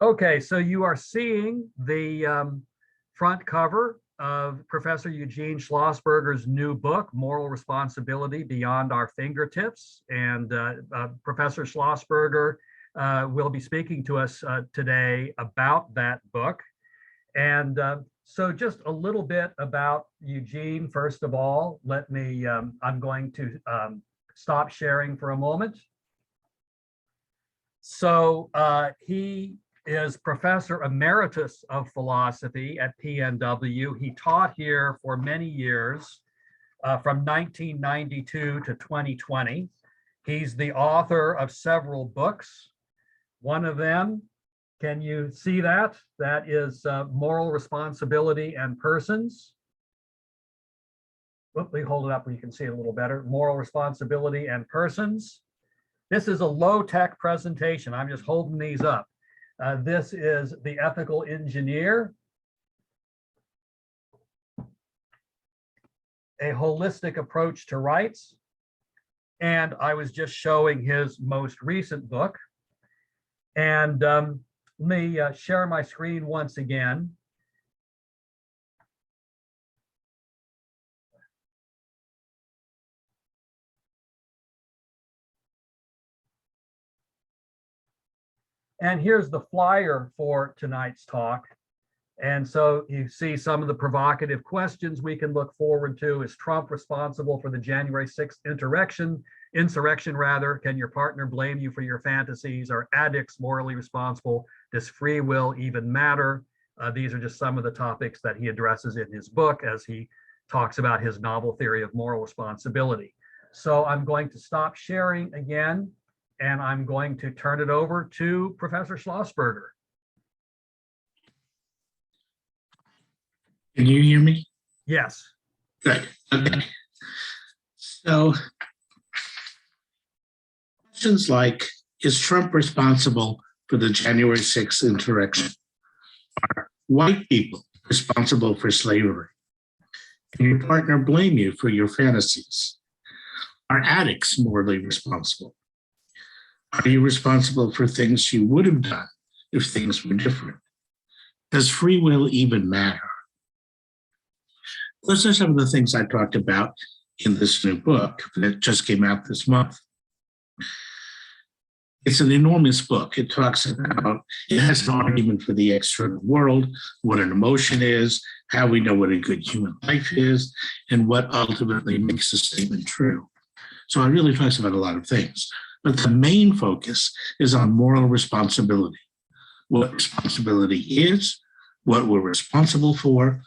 Okay, so you are seeing the front cover of Professor Eugene Schlossberger's new book, Moral Responsibility Beyond Our Fingertips. And Professor Schlossberger will be speaking to us today about that book. And so just a little bit about Eugene, first of all. I'm going to stop sharing for a moment. So he is Professor Emeritus of Philosophy at PNW. He taught here for many years, from 1992 to 2020. He's the author of several books. One of them, can you see that? That is Moral Responsibility and Persons. Let me hold it up where you can see it a little better. Moral Responsibility and Persons. This is a low-tech presentation. I'm just holding these up. This is The Ethical Engineer, A Holistic Approach to Rights. And I was just showing his most recent book. And let me share my screen once again. And here's the flyer for tonight's talk. And so you see some of the provocative questions we can look forward to. Is Trump responsible for the January 6th insurrection rather? Can your partner blame you for your fantasies? Are addicts morally responsible? Does free will even matter? These are just some of the topics that he addresses in his book as he talks about his novel theory of moral responsibility. So I'm going to stop sharing again, and I'm going to turn it over to Professor Schlossberger. Can you hear me? Yes. Good. Okay. So questions like, is Trump responsible for the January 6th insurrection? Are white people responsible for slavery? Can your partner blame you for your fantasies? Are addicts morally responsible? Are you responsible for things you would have done if things were different? Does free will even matter? Those are some of the things I talked about in this new book that just came out this month. It's an enormous book. It talks about, it has an argument for the external world, what an emotion is, how we know what a good human life is, and what ultimately makes a statement true. So it really talks about a lot of things. But the main focus is on moral responsibility, what responsibility is, what we're responsible for,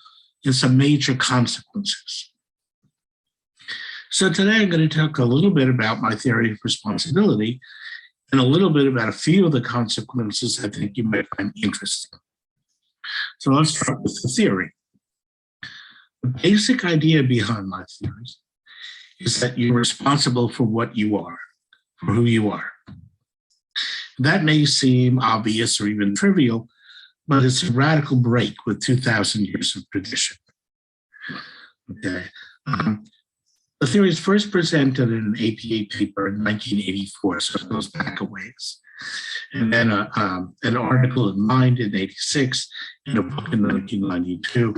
and some major consequences. So today I'm going to talk a little bit about my theory of responsibility and a little bit about a few of the consequences I think you might find interesting. So let's start with the theory. The basic idea behind my theory is that you're responsible for what you are, for who you are. That may seem obvious or even trivial, but it's a radical break with 2,000 years of tradition. Okay. The theory is first presented in an APA paper in 1984, so it goes back a ways. And then an article in Mind in 86, and a book in 1992.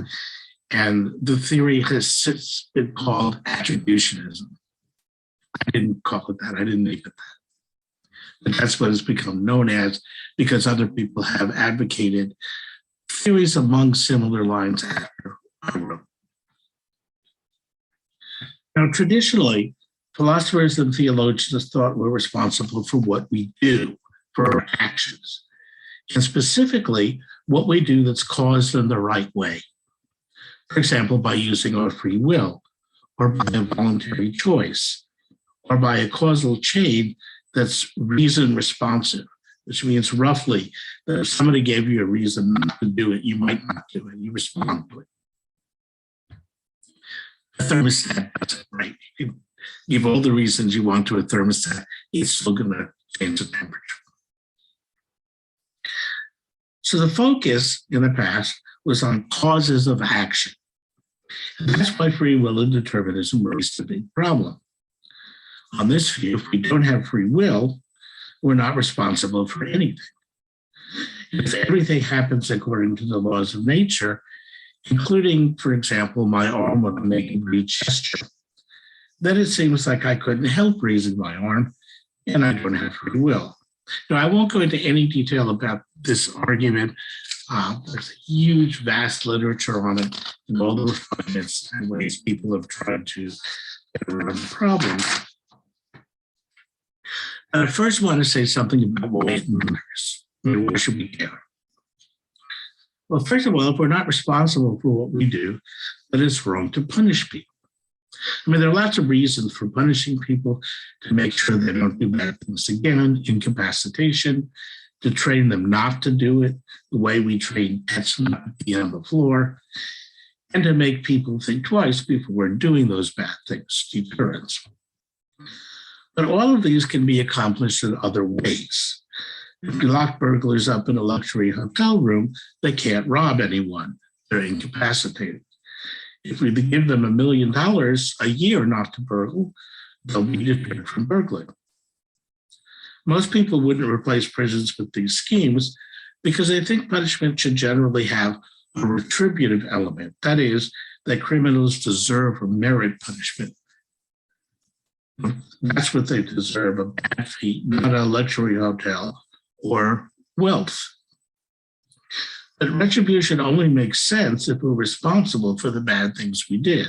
And the theory has since been called attributionism. I didn't call it that, I didn't name it that. But that's what it's become known as, because other people have advocated theories along similar lines after I wrote. Now, traditionally, philosophers and theologians thought we're responsible for what we do, for our actions, and specifically what we do that's caused in the right way. For example, by using our free will, or by a voluntary choice, or by a causal chain that's reason responsive, which means roughly that if somebody gave you a reason not to do it, you might not do it, you respond to it. A thermostat does it, right? You give all the reasons you want to a thermostat, it's still going to change the temperature. So the focus in the past was on causes of action. And that's why free will and determinism raised a big problem. On this view, if we don't have free will, we're not responsible for anything. If everything happens according to the laws of nature, including, for example, my arm when I make a rude gesture, then it seems like I couldn't help raising my arm, and I don't have free will. Now, I won't go into any detail about this argument. There's a huge, vast literature on it and all the refinements and ways people have tried to get around the problem. I first want to say something about why it matters. Why should we care? Well, first of all, if we're not responsible for what we do, then it's wrong to punish people. I mean, there are lots of reasons for punishing people: to make sure they don't do bad things again, incapacitation, to train them not to do it, the way we train pets not to be on the floor, and to make people think twice before doing those bad things, deterrence. But all of these can be accomplished in other ways. If you lock burglars up in a luxury hotel room, they can't rob anyone. They're incapacitated. If we give them $1 million a year not to burgle, they'll be deterred from burgling. Most people wouldn't replace prisons with these schemes because they think punishment should generally have a retributive element. That is, that criminals deserve or merit punishment. That's what they deserve, a bad fate, not a luxury hotel or wealth. But retribution only makes sense if we're responsible for the bad things we did.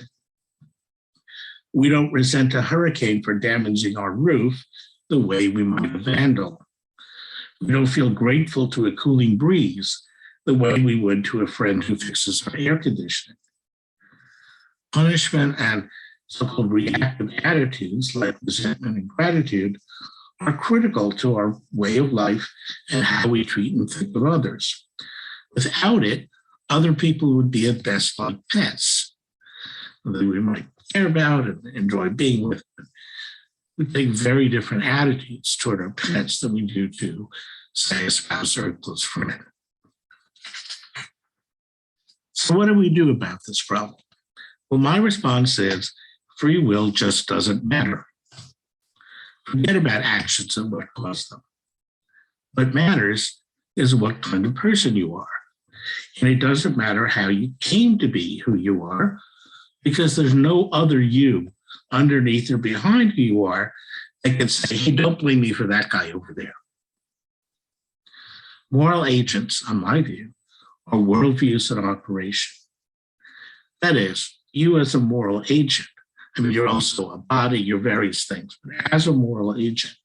We don't resent a hurricane for damaging our roof the way we might a vandal. We don't feel grateful to a cooling breeze the way we would to a friend who fixes our air conditioning. Punishment and so-called reactive attitudes like resentment and gratitude are critical to our way of life and how we treat and think of others. Without it, other people would be at best like pets that we might care about and enjoy being with. We take very different attitudes toward our pets than we do to, say, a spouse or a close friend. So what do we do about this problem? Well, my response is free will just doesn't matter. Forget about actions and what caused them. What matters is what kind of person you are. And it doesn't matter how you came to be who you are, because there's no other you underneath or behind who you are that can say, hey, don't blame me for that guy over there. Moral agents, on my view, are worldviews in operation. That is, you as a moral agent, I mean, you're also a body, you're various things, but as a moral agent,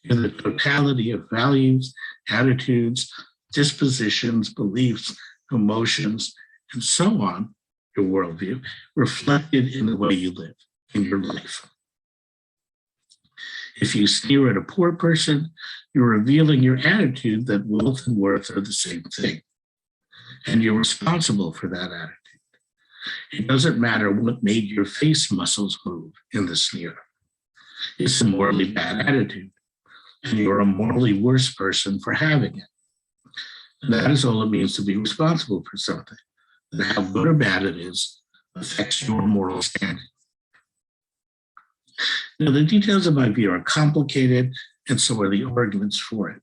you're the totality of values, attitudes, dispositions, beliefs, emotions, and so on, your worldview, reflected in the way you live in your life. If you sneer at a poor person, you're revealing your attitude that wealth and worth are the same thing, and you're responsible for that attitude. It doesn't matter what made your face muscles move in the sneer. It's a morally bad attitude, and you're a morally worse person for having it. And that is all it means to be responsible for something. And how good or bad it is affects your moral standing. Now, the details of my view are complicated, and so are the arguments for it.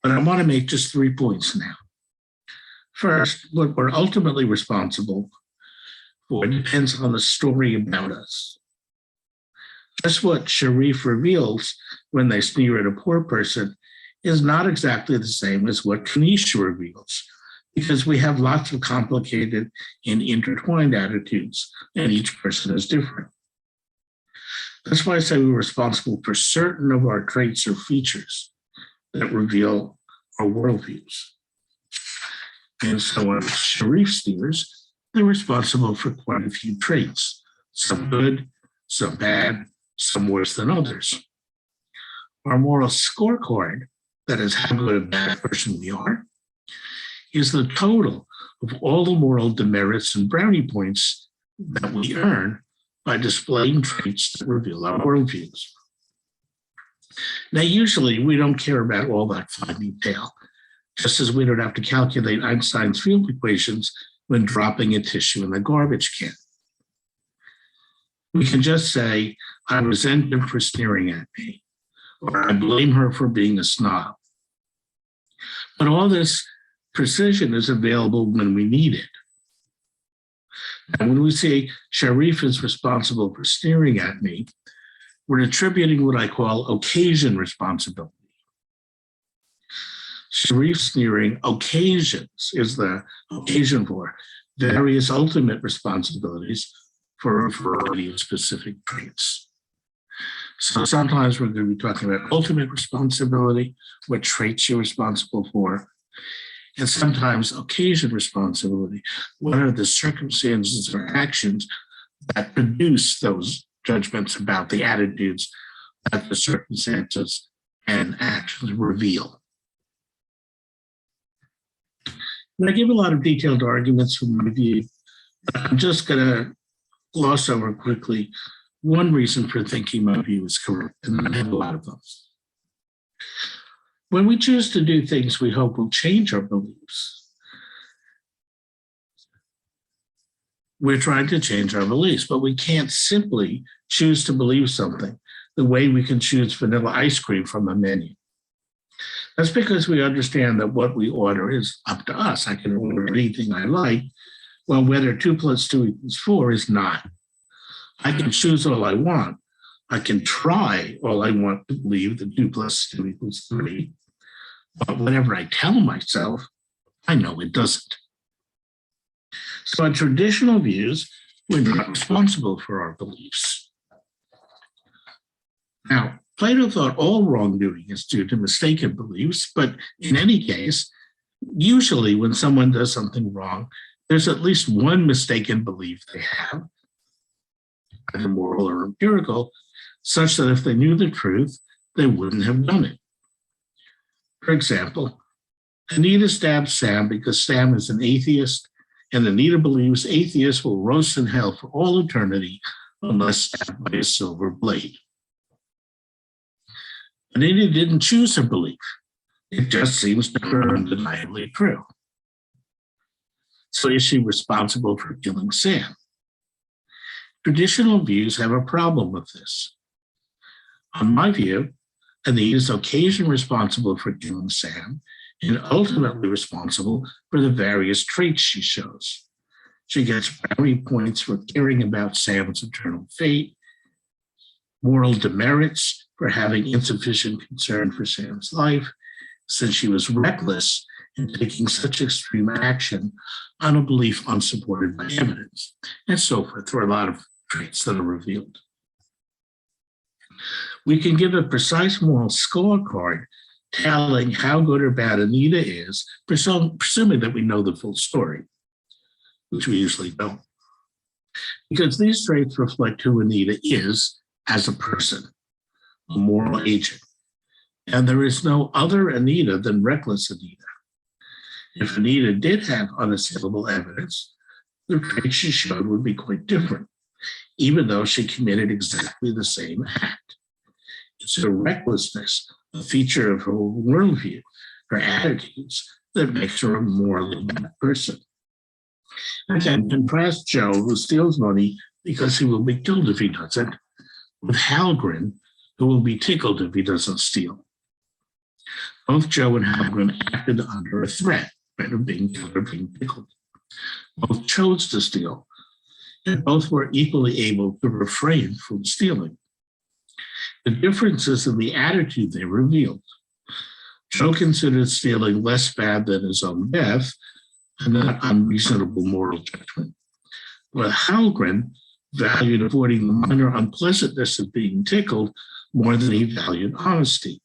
But I want to make just 3 points now. First, what we're ultimately responsible for depends on the story about us. Just what Sharif reveals when they sneer at a poor person is not exactly the same as what Kanisha reveals, because we have lots of complicated and intertwined attitudes, and each person is different. That's why I say we're responsible for certain of our traits or features that reveal our worldviews. And so when Sharif steers, they're responsible for quite a few traits, some good, some bad, some worse than others. Our moral scorecard, that is how good a bad person we are, is the total of all the moral demerits and brownie points that we earn by displaying traits that reveal our worldviews. Now, usually we don't care about all that fine detail, just as we don't have to calculate Einstein's field equations when dropping a tissue in the garbage can. We can just say, I resent him for sneering at me, or I blame her for being a snob. But all this precision is available when we need it. And when we say Sharif is responsible for staring at me, we're attributing what I call occasion responsibility. Sharif sneering occasions is the occasion for various ultimate responsibilities for a variety of specific traits. So sometimes we're going to be talking about ultimate responsibility, what traits you're responsible for, and sometimes occasion responsibility. What are the circumstances or actions that produce those judgments about the attitudes that the circumstances and actions reveal? And I give a lot of detailed arguments from my view, but I'm just going to gloss over quickly one reason for thinking my view is correct, and I have a lot of them. When we choose to do things we hope will change our beliefs, we're trying to change our beliefs, but we can't simply choose to believe something the way we can choose vanilla ice cream from a menu. That's because we understand that what we order is up to us. I can order anything I like. Well, whether 2 + 2 = 4 is not. I can choose all I want. I can try all I want to believe that 2 + 2 = 3. But whatever I tell myself, I know it doesn't. So in traditional views, we're not responsible for our beliefs. Now, Plato thought all wrongdoing is due to mistaken beliefs, but in any case, usually when someone does something wrong, there's at least one mistaken belief they have, either moral or empirical, such that if they knew the truth, they wouldn't have done it. For example, Anita stabs Sam because Sam is an atheist, and Anita believes atheists will roast in hell for all eternity unless stabbed by a silver blade. Anita didn't choose her belief. It just seems to her undeniably true. So is she responsible for killing Sam? Traditional views have a problem with this. On my view, Anita is occasionally responsible for killing Sam and ultimately responsible for the various traits she shows. She gets brownie points for caring about Sam's eternal fate, moral demerits for having insufficient concern for Sam's life, since she was reckless in taking such extreme action on a belief unsupported by evidence, and so forth. There are a lot of traits that are revealed. We can give a precise moral scorecard telling how good or bad Anita is, presuming that we know the full story, which we usually don't. Because these traits reflect who Anita is as a person, a moral agent. And there is no other Anita than reckless Anita. If Anita did have unassailable evidence, the traits she showed would be quite different, even though she committed exactly the same act. It's her recklessness, a feature of her worldview, her attitudes, that makes her a morally bad person. And then contrast Joe, who steals money because he will be killed if he doesn't, with Halgren, who will be tickled if he doesn't steal. Both Joe and Halgren acted under a threat of being killed or being tickled. Both chose to steal, and both were equally able to refrain from stealing. The difference is in the attitude they revealed. Joe considered stealing less bad than his own death, and not unreasonable moral judgment, while Halgren valued avoiding the minor unpleasantness of being tickled more than he valued honesty,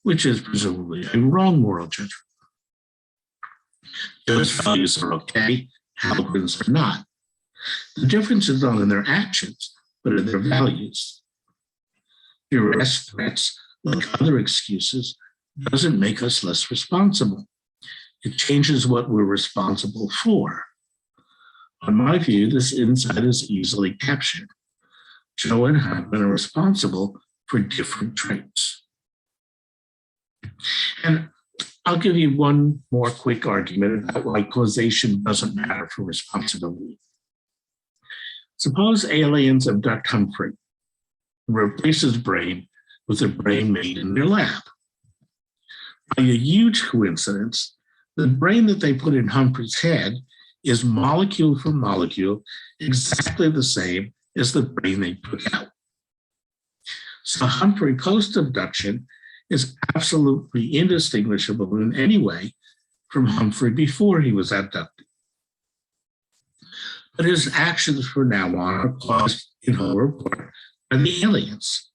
which is presumably a wrong moral judgment. Joe's values are okay, Halgren's are not. The difference is not in their actions, but in their values. Duress, threats, like other excuses, doesn't make us less responsible. It changes what we're responsible for. On my view, this insight is easily captured. Joe and Halgren are responsible for different traits. And I'll give you one more quick argument about why causation doesn't matter for responsibility. Suppose aliens abduct Humphrey and replace his brain with a brain made in their lab. By a huge coincidence, the brain that they put in Humphrey's head is molecule for molecule exactly the same as the brain they took out. So Humphrey post-abduction is absolutely indistinguishable in any way from Humphrey before he was abducted. But his actions from now on are caused in whole report by the aliens.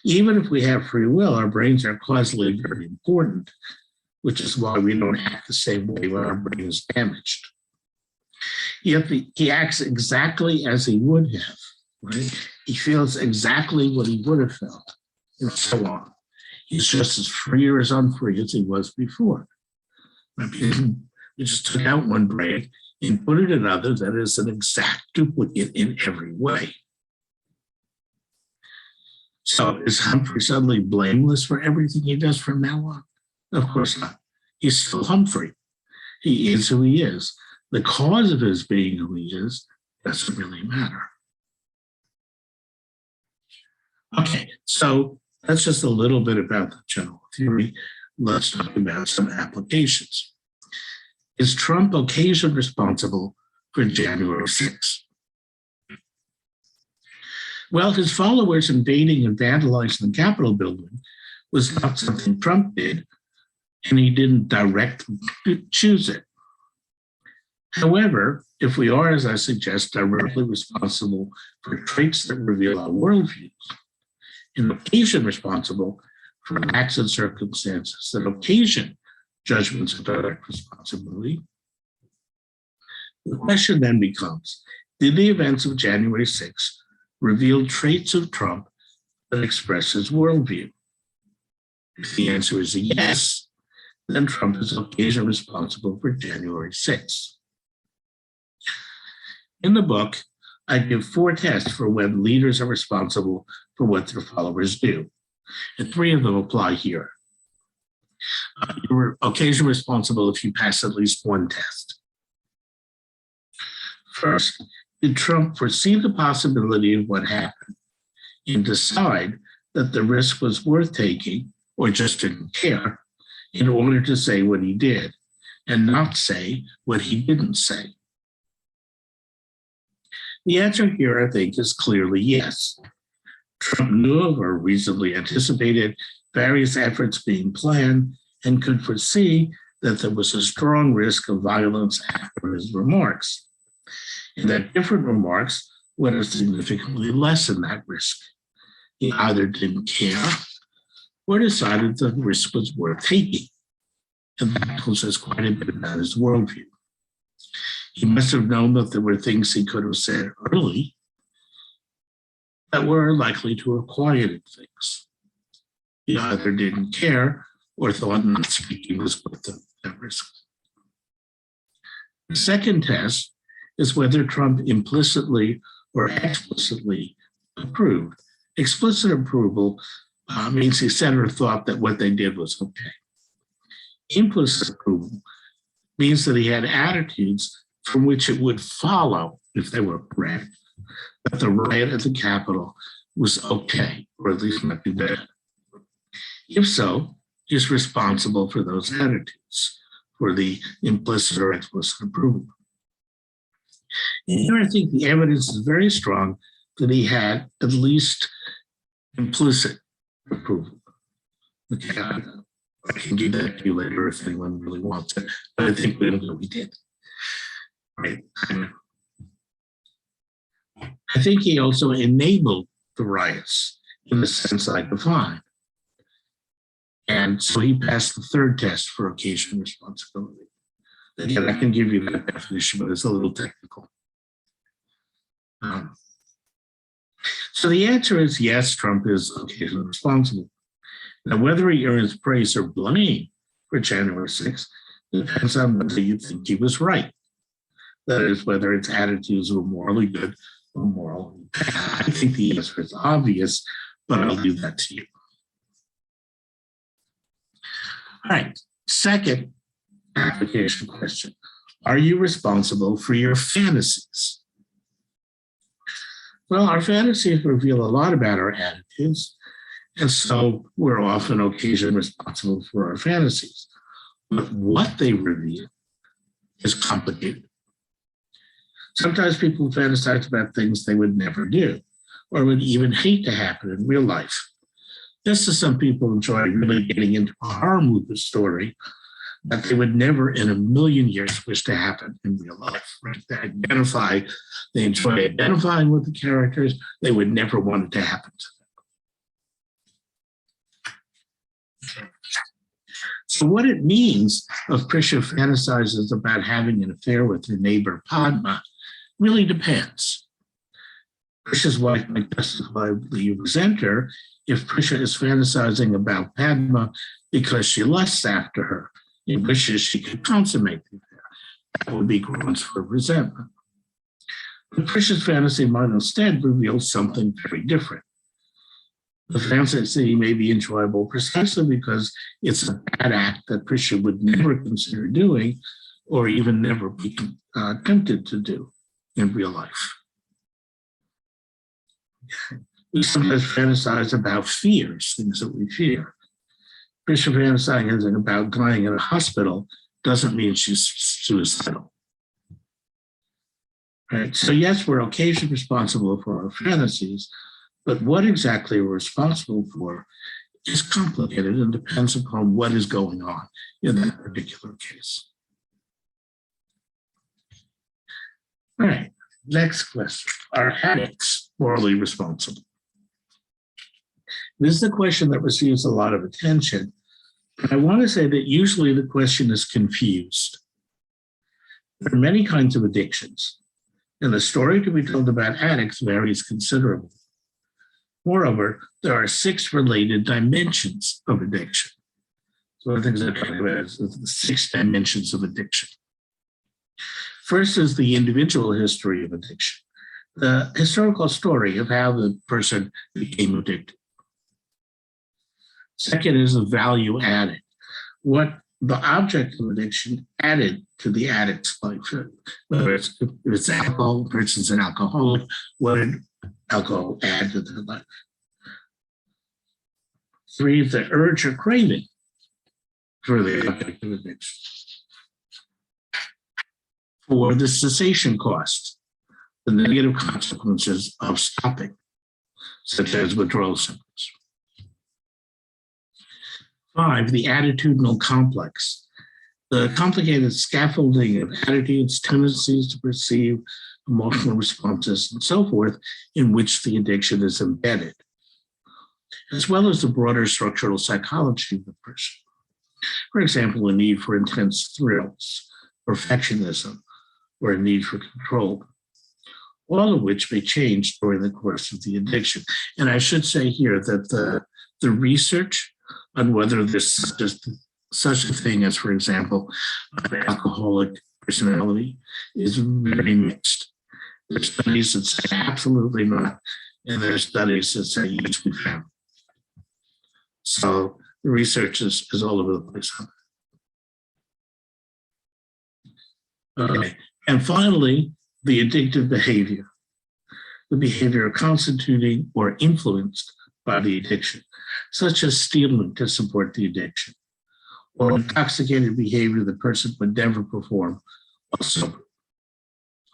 Even if we have free will, our brains are causally very important, which is why we don't act the same way when our brain is damaged. Yet he acts exactly as he would have, right? He feels exactly what he would have felt, and so on. He's just as free or as unfree as he was before. We just took out one brain and put it in another that is an exact duplicate in every way. So is Humphrey suddenly blameless for everything he does from now on? Of course not. He's still Humphrey. He is who he is. The cause of his being who he is doesn't really matter. Okay, so that's just a little bit about the general theory. Let's talk about some applications. Is Trump occasionally responsible for January 6th? Well, his followers invading and vandalizing the Capitol building was not something Trump did, and he didn't directly choose it. However, if we are, as I suggest, directly responsible for traits that reveal our worldviews, and occasion responsible for acts and circumstances that occasion judgments of direct responsibility, the question then becomes, did the events of January 6th reveal traits of Trump that express his worldview? If the answer is a yes, then Trump is occasionally responsible for January 6th. In the book, I give 4 tests for when leaders are responsible for what their followers do, and 3 of them apply here. You're occasionally responsible if you pass at least one test. First, did Trump foresee the possibility of what happened and decide that the risk was worth taking, or just didn't care, in order to say what he did and not say what he didn't say? The answer here, I think, is clearly yes. Trump knew of or reasonably anticipated various efforts being planned and could foresee that there was a strong risk of violence after his remarks, and that different remarks would have significantly lessened that risk. He either didn't care or decided that the risk was worth taking, and that tells us quite a bit about his worldview. He must have known that there were things he could have said early that were likely to have quieted things. He either didn't care or thought not speaking was worth that risk. The second test is whether Trump implicitly or explicitly approved. Explicit approval means he said or thought that what they did was okay. Implicit approval means that he had attitudes from which it would follow, if they were correct, that the riot at the Capitol was okay, or at least not too bad. If so, he's responsible for those attitudes, for the implicit or explicit approval. And here I think the evidence is very strong that he had at least implicit approval. Okay, I can give that to you later if anyone really wants it, but I think we know we did. Right. I think he also enabled the riots in the sense I defined. And so he passed the third test for occasion responsibility. Again, I can give you that definition, but it's a little technical. So the answer is yes, Trump is occasionally responsible. Now, whether he earns praise or blame for January 6th depends on whether you think he was right. That is, whether its attitudes were morally good or morally bad. I think the answer is obvious, but I'll leave that to you. All right, second application question. Are you responsible for your fantasies? Well, our fantasies reveal a lot about our attitudes, And so we're often occasionally responsible for our fantasies. But what they reveal is complicated. Sometimes people fantasize about things they would never do or would even hate to happen in real life. Just as some people enjoy really getting into a horror movie story that they would never in a million years wish to happen in real life. Right? They enjoy identifying with the characters. They would never want it to happen to them. So what it means if Prisha fantasizes about having an affair with her neighbor Padma really depends. Prisha's wife might justifiably resent her if Prisha is fantasizing about Padma because she lusts after her and wishes she could consummate the affair. That would be grounds for resentment. But Prisha's fantasy might instead reveal something very different. The fantasy may be enjoyable precisely because it's a bad act that Prisha would never consider doing or even never be tempted to do in real life. We sometimes fantasize about fears, things that we fear. Prisha fantasizing about dying in a hospital doesn't mean she's suicidal. Right? So yes, we're occasionally responsible for our fantasies, but what exactly we're responsible for is complicated and depends upon what is going on in that particular case. All right, next question. Are addicts morally responsible? This is a question that receives a lot of attention. But I want to say that usually the question is confused. There are many kinds of addictions, and the story to be told about addicts varies considerably. Moreover, there are 6 related dimensions of addiction. So one of the things I talk about is the 6 dimensions of addiction. First is the individual history of addiction, the historical story of how the person became addicted. Second is the value added, what the object of addiction added to the addict's life. Whether if it's alcohol, the person's an alcoholic, what did alcohol add to their life? 3, the urge or craving for the object of addiction. 4, the cessation cost, the negative consequences of stopping, such as withdrawal symptoms. 5, the attitudinal complex, the complicated scaffolding of attitudes, tendencies to perceive, emotional responses, and so forth, in which the addiction is embedded, as well as the broader structural psychology of the person. For example, a need for intense thrills, perfectionism, or a need for control, all of which may change during the course of the addiction. And I should say here that the research on whether there's such a thing as, for example, an alcoholic personality is very mixed. There's studies that say absolutely not, and there's studies that say yes, we found. So the research is all over the place on that. Okay. And finally, the addictive behavior, the behavior constituting or influenced by the addiction, such as stealing to support the addiction, or intoxicated behavior the person would never perform while sober.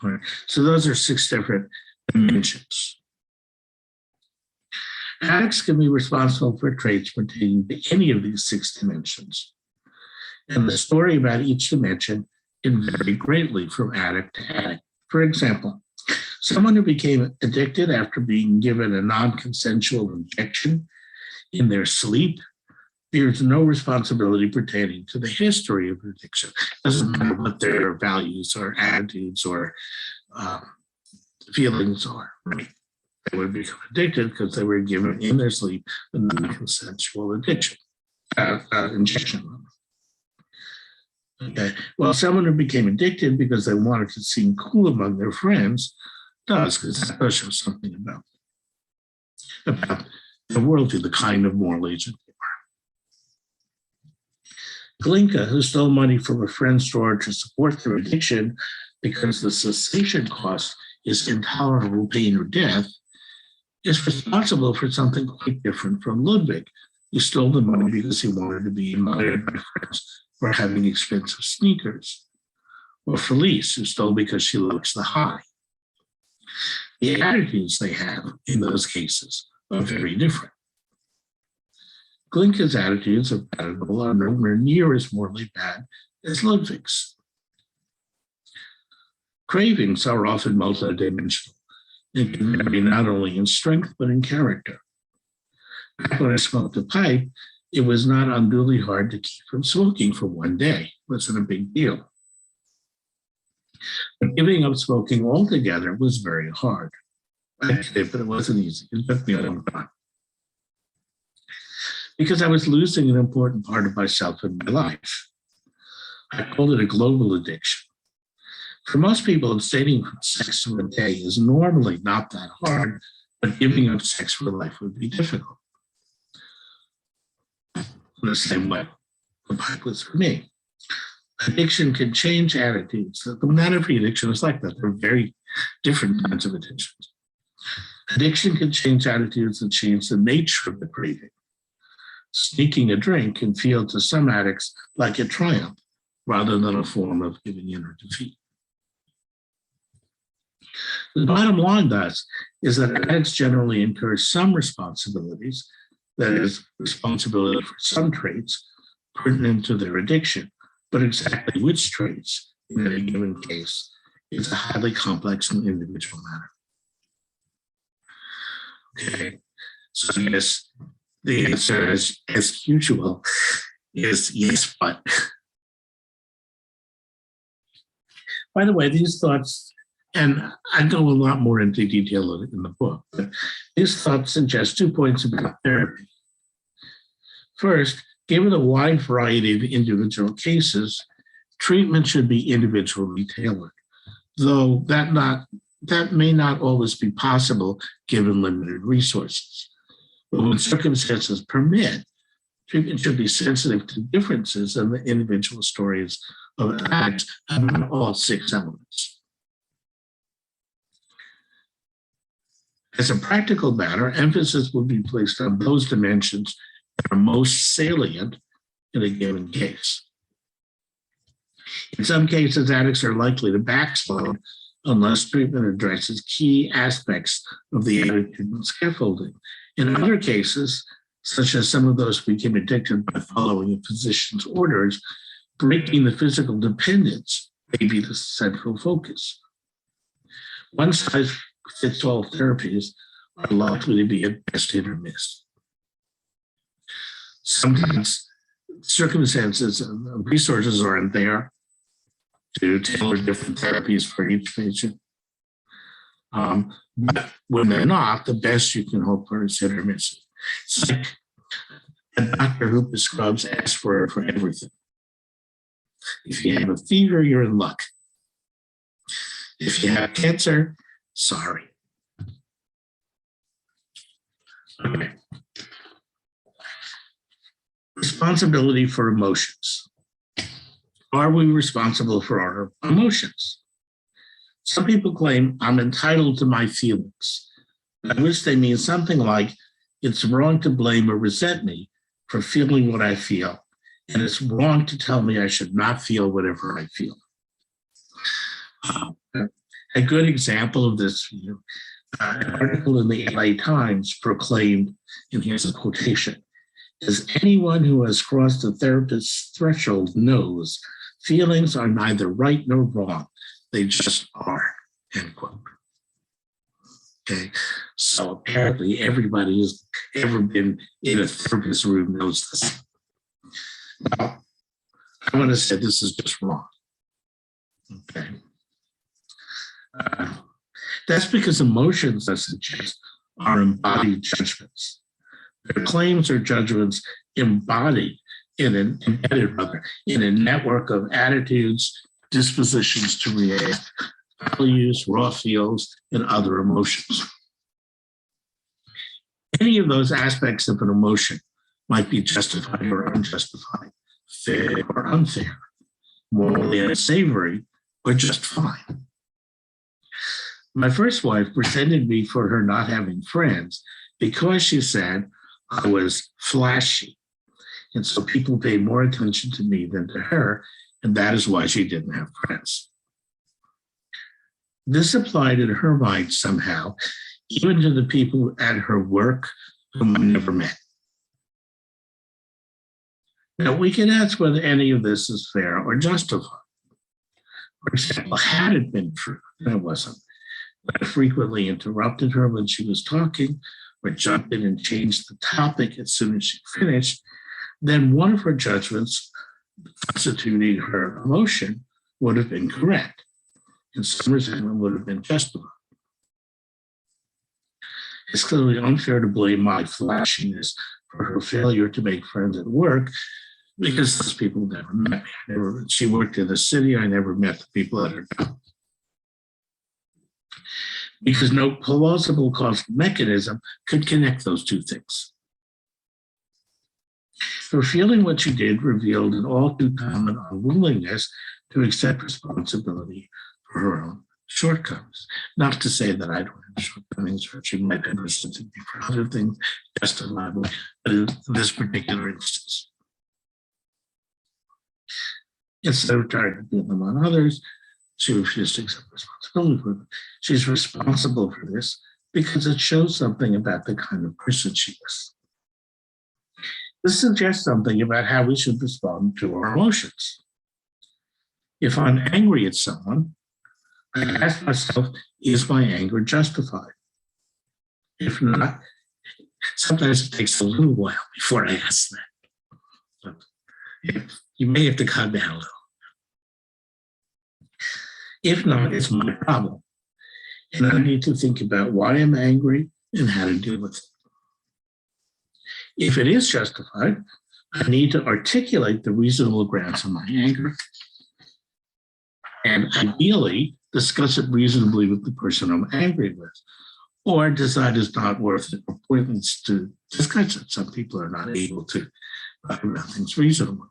All right. So those are 6 different dimensions. Addicts can be responsible for traits pertaining to any of these 6 dimensions. And the story about each dimension can vary greatly from addict to addict. For example, someone who became addicted after being given a non-consensual injection in their sleep bears no responsibility pertaining to the history of addiction. It doesn't matter what their values or attitudes or feelings are. Right? They would become addicted because they were given in their sleep a non-consensual injection. Okay. Well, someone who became addicted because they wanted to seem cool among their friends does, because that does show something about the worldview, the kind of moral agent they are. Glinka, who stole money from a friend's drawer to support their addiction because the cessation cost is intolerable pain or death, is responsible for something quite different from Ludwig. He stole the money because he wanted to be admired by friends for having expensive sneakers. Or Felice, who stole because she likes the high. The attitudes they have in those cases are very different. Glinka's attitudes of patentable are nowhere near as morally bad as Ludwig's. Cravings are often multidimensional and can vary not only in strength but in character. Back when I smoked a pipe, it was not unduly hard to keep from smoking for one day. It wasn't a big deal. But giving up smoking altogether was very hard. I did it, but it wasn't easy. It took me a long time. Because I was losing an important part of myself in my life. I called it a global addiction. For most people, abstaining from sex for a day is normally not that hard, but giving up sex for life would be difficult. In the same way, the pipe was for me. Addiction can change attitudes. Not every addiction is like that. There are very different kinds of addictions. Addiction can change attitudes and change the nature of the craving. Sneaking a drink can feel to some addicts like a triumph rather than a form of giving in or defeat. The bottom line, thus, is that addicts generally incur some responsibilities, that is, responsibility for some traits pertinent to their addiction, but exactly which traits in any given case is a highly complex and individual matter. Okay, so yes, the answer is, as usual, is yes, but. By the way, these thoughts, and I go a lot more into detail in the book, but these thoughts suggest 2 points about therapy. First, given a wide variety of individual cases, treatment should be individually tailored, though that may not always be possible given limited resources. But when circumstances permit, treatment should be sensitive to differences in the individual stories of addicts about all 6 elements. As a practical matter, emphasis will be placed on those dimensions that are most salient in a given case. In some cases, addicts are likely to backslide unless treatment addresses key aspects of the attitude and scaffolding. In other cases, such as some of those who became addicted by following a physician's orders, breaking the physical dependence may be the central focus. One-size-fits-all therapies are likely to be at best hit or miss. Sometimes circumstances and resources aren't there to tailor different therapies for each patient. But when they're not, the best you can hope for is hit or miss. It's like a doctor who prescribes aspirin for everything. If you have a fever, you're in luck. If you have cancer, sorry. Okay. Responsibility for emotions. Are we responsible for our emotions? Some people claim I'm entitled to my feelings. I wish they mean something like it's wrong to blame or resent me for feeling what I feel, and it's wrong to tell me I should not feel whatever I feel. A good example of this, an article in the LA Times proclaimed, and here's a quotation, as anyone who has crossed the therapist's threshold knows, feelings are neither right nor wrong. They just are, end quote. Okay, so apparently everybody who's ever been in a therapist's room knows this. Now, I want to say this is just wrong. Okay. That's because emotions, I suggest, are embodied judgments. Their claims or judgments embedded in a network of attitudes, dispositions to react, values, raw feels, and other emotions. Any of those aspects of an emotion might be justified or unjustified, fair or unfair, morally unsavory, or just fine. My first wife resented me for her not having friends because she said I was flashy. And so people paid more attention to me than to her, and that is why she didn't have friends. This applied in her mind somehow, even to the people at her work whom I never met. Now, we can ask whether any of this is fair or justified. For example, had it been true, and it wasn't, but I frequently interrupted her when she was talking or jumped in and changed the topic as soon as she finished, then one of her judgments constituting her emotion would have been correct, and some resentment would have been justified. It's clearly unfair to blame my flashiness for her failure to make friends at work, because those people never met me. She worked in the city. I never met the people at her job. Because no plausible causal mechanism could connect those two things. Her feeling what she did revealed an all too common unwillingness to accept responsibility for her own shortcomings. Not to say that I don't have shortcomings, or she might have resented me for other things, justifiably, but in this particular instance. Instead of trying to put them on others, she refused to accept responsibility for them. She's responsible for this because it shows something about the kind of person she is. This suggests something about how we should respond to our emotions. If I'm angry at someone, I ask myself, is my anger justified? If not, sometimes it takes a little while before I ask that. But you may have to calm down a little. If not, it's my problem. And I need to think about why I'm angry and how to deal with it. If it is justified, I need to articulate the reasonable grounds of my anger and ideally discuss it reasonably with the person I'm angry with, or decide it's not worth it or pointless to discuss it. Some people are not able to talk about things reasonably.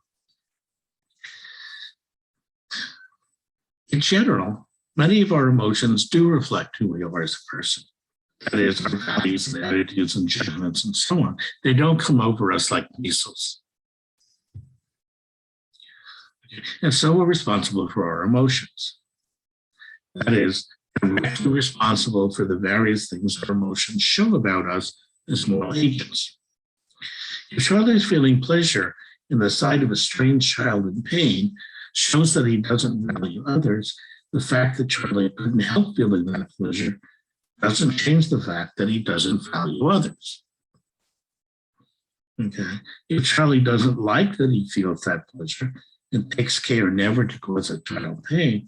In general, many of our emotions do reflect who we are as a person. That is, our values and attitudes and judgments and so on. They don't come over us like measles. And so we're responsible for our emotions. That is, directly responsible for the various things our emotions show about us as moral agents. If Charlie is feeling pleasure in the sight of a strange child in pain, shows that he doesn't value others, the fact that Charlie couldn't help feeling that pleasure doesn't change the fact that he doesn't value others. Okay. If Charlie doesn't like that he feels that pleasure and takes care never to cause a child pain,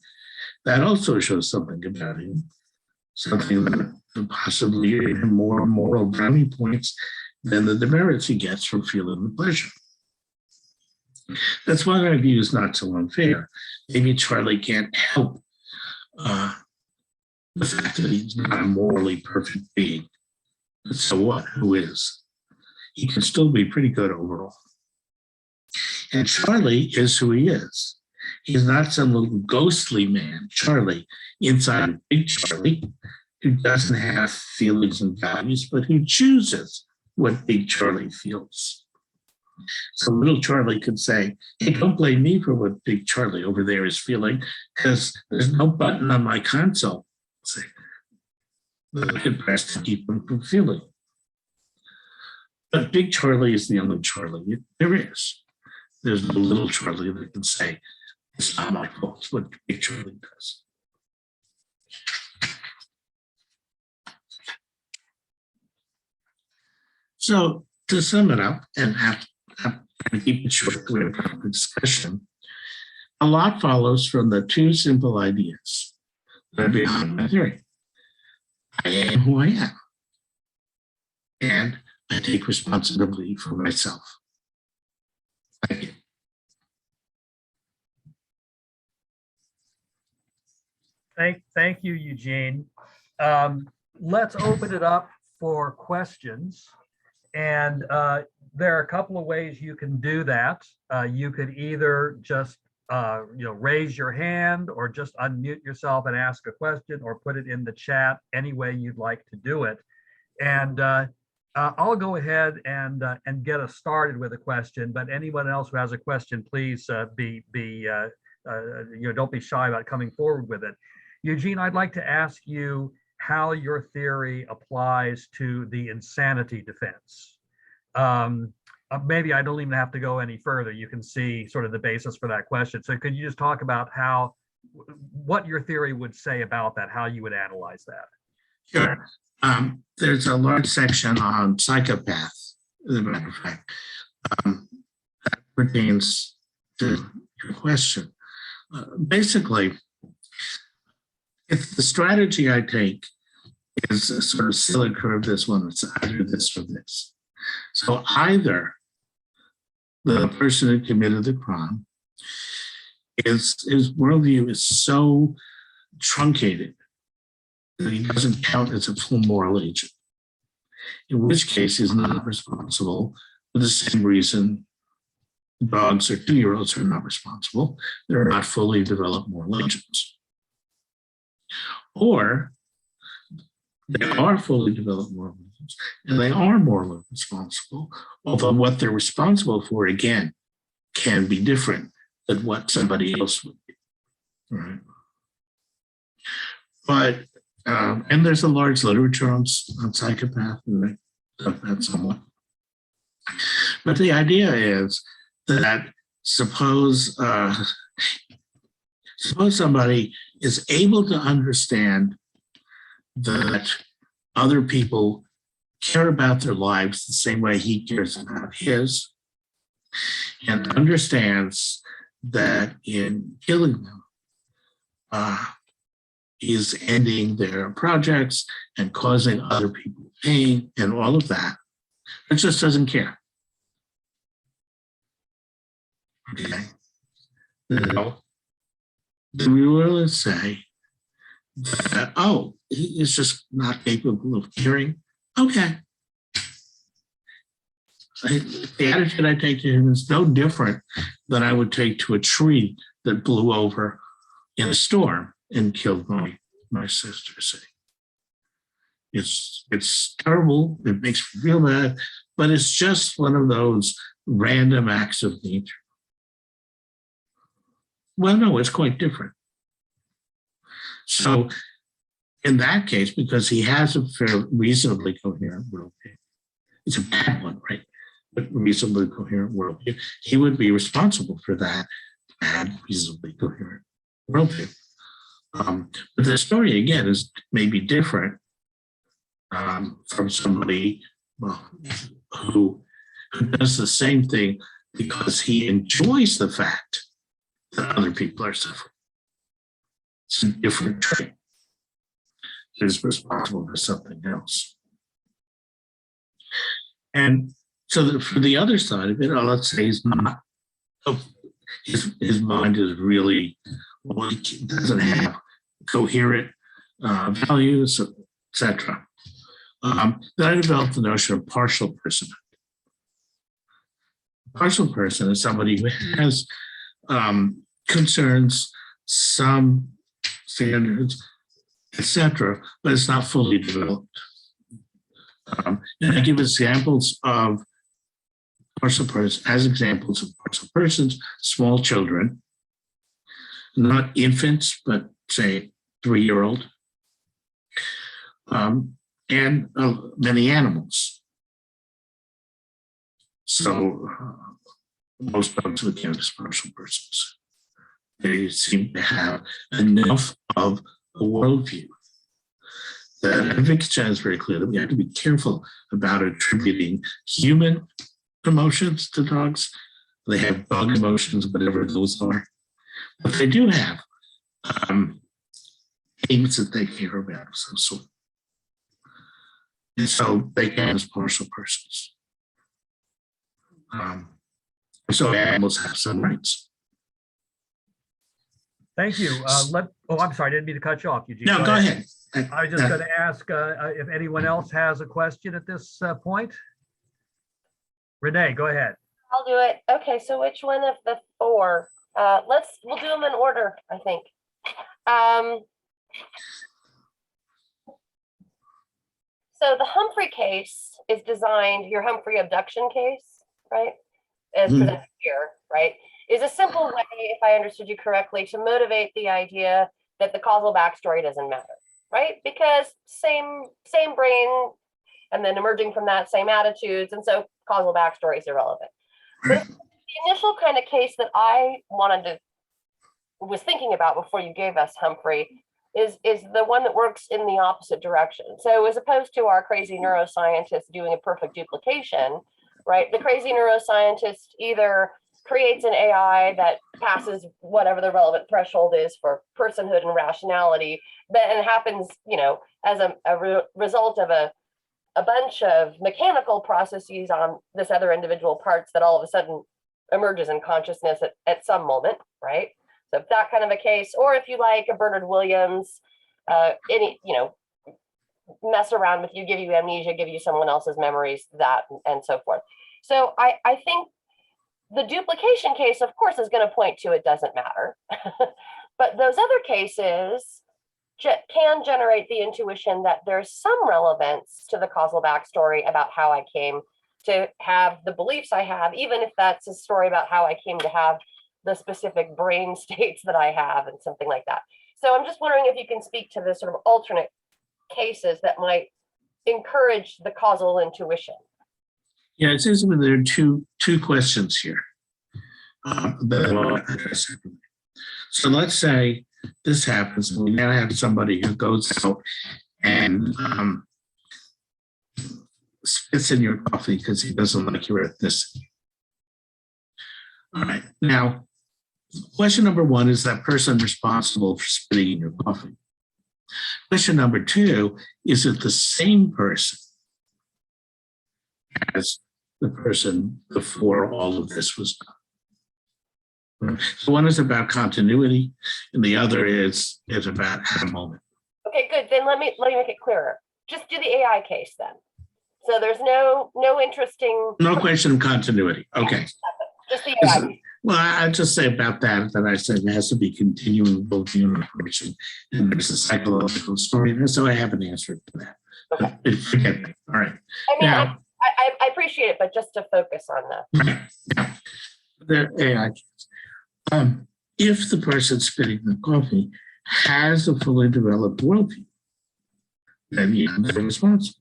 that also shows something about him, something that possibly gave him more moral brownie points than the demerits he gets from feeling the pleasure. That's why my view is not so unfair. Maybe Charlie can't help the fact that he's not a morally perfect being. But so what? Who is? He can still be pretty good overall. And Charlie is who he is. He's not some little ghostly man, Charlie, inside of Big Charlie, who doesn't have feelings and values, but who chooses what Big Charlie feels. So little Charlie could say, hey, don't blame me for what Big Charlie over there is feeling, because there's no button on my console that I can press to keep him from feeling. But Big Charlie is the only Charlie there is. There's no little Charlie that can say, it's not my fault, it's what Big Charlie does. So to sum it up and to keep it short, we have a discussion. A lot follows from the two simple ideas that are behind my theory. I am who I am, and I take responsibility for myself. Thank you. Thank you, Eugene. Let's open it up for questions. And there are a couple of ways you can do that. You could either just raise your hand or just unmute yourself and ask a question or put it in the chat any way you'd like to do it. And I'll go ahead and get us started with a question, but anyone else who has a question, please don't be shy about coming forward with it. Eugene, I'd like to ask you how your theory applies to the insanity defense. Maybe I don't even have to go any further. You can see sort of the basis for that question. So could you just talk about what your theory would say about that, how you would analyze that? Sure. There's a large section on Psychopath, as a matter of fact, that pertains to your question. Basically, if the strategy I take is a sort of silly curve, this one, it's either this or this. So either the person who committed the crime, his worldview is so truncated that he doesn't count as a full moral agent, in which case he's not responsible for the same reason dogs or 2-year-olds are not responsible. They're not fully developed moral agents. Or they are fully developed moral agents and they are morally responsible, although what they're responsible for, again, can be different than what somebody else would be. Right? But and there's a large literature on Psychopath, and that somewhat. But the idea is that suppose somebody is able to understand that other people care about their lives the same way he cares about his, and understands that in killing them, is ending their projects and causing other people pain and all of that. It just doesn't care. Okay. Now, do we really say that, oh, he is just not capable of caring? Okay. The attitude I take to him is no different than I would take to a tree that blew over in a storm and killed my sister. See, it's terrible. It makes me feel bad, but it's just one of those random acts of nature. Well, no, it's quite different. So in that case, because he has a reasonably coherent worldview, it's a bad one, right? But reasonably coherent worldview, he would be responsible for that bad, reasonably coherent worldview. But the story, again, is maybe different from somebody who does the same thing because he enjoys the fact that other people are suffering. It's a different trait. He's responsible for something else. And so for the other side of it, let's say he's not, his mind is really, well, he doesn't have coherent values, etc. Then I developed the notion of partial personhood. A partial person is somebody who has concerns, some standards, etc., but it's not fully developed. And I give examples of partial persons as examples of partial persons, small children, not infants, but say 3-year-old, and many animals. So most dogs would count as partial persons. They seem to have enough of a worldview. That Wittgenstein is very clear that we have to be careful about attributing human emotions to dogs. They have dog emotions, whatever those are. But they do have things that they care about of some sort. And so they count as partial persons. So animals have some rights. Thank you. I'm sorry, I didn't mean to cut you off, Eugene. No, go ahead. I was just going to ask if anyone else has a question at this point. Renee, go ahead. I'll do it. Okay, so which one of the 4 We'll do them in order, I think. So the Humphrey case is designed, your Humphrey abduction case, right? As presented here, right? Is a simple way, if I understood you correctly, to motivate the idea that the causal backstory doesn't matter, right? Because same brain, and then emerging from that, same attitudes, and so causal backstory is irrelevant. But the initial kind of case that I was thinking about before you gave us Humphrey is the one that works in the opposite direction. So as opposed to our crazy neuroscientist doing a perfect duplication, right? The crazy neuroscientist either creates an AI that passes whatever the relevant threshold is for personhood and rationality, and happens, as a result of a bunch of mechanical processes on this other individual parts that all of a sudden emerges in consciousness at some moment, right? So that kind of a case, or if you like a Bernard Williams, mess around with you, give you amnesia, give you someone else's memories, that, and so forth. So I think the duplication case, of course, is going to point to it doesn't matter. But those other cases can generate the intuition that there's some relevance to the causal backstory about how I came to have the beliefs I have, even if that's a story about how I came to have the specific brain states that I have and something like that. So I'm just wondering if you can speak to the sort of alternate cases that might encourage the causal intuition. Yeah, it says there are two questions here that I want to address separately. So let's say this happens, and we now have somebody who goes out and spits in your coffee because he doesn't like your ethnicity. All right. Now, question number one, is that person responsible for spitting in your coffee? Question number two, is it the same person as the person before all of this was done? So one is about continuity, and the other is about a moment. Okay, good. Then let me make it clearer. Just do the AI case then. So there's no interesting. No question of continuity. Okay. Just the AI. Well, I'll just say about that I said it has to be continuing both human operation, and there's a psychological story there, so I have an answer to that. Okay. Forget me. All right. I mean, now, I appreciate it, but just to focus on that. Right. The AI. If the person spitting the coffee has a fully developed worldview, then they're responsible.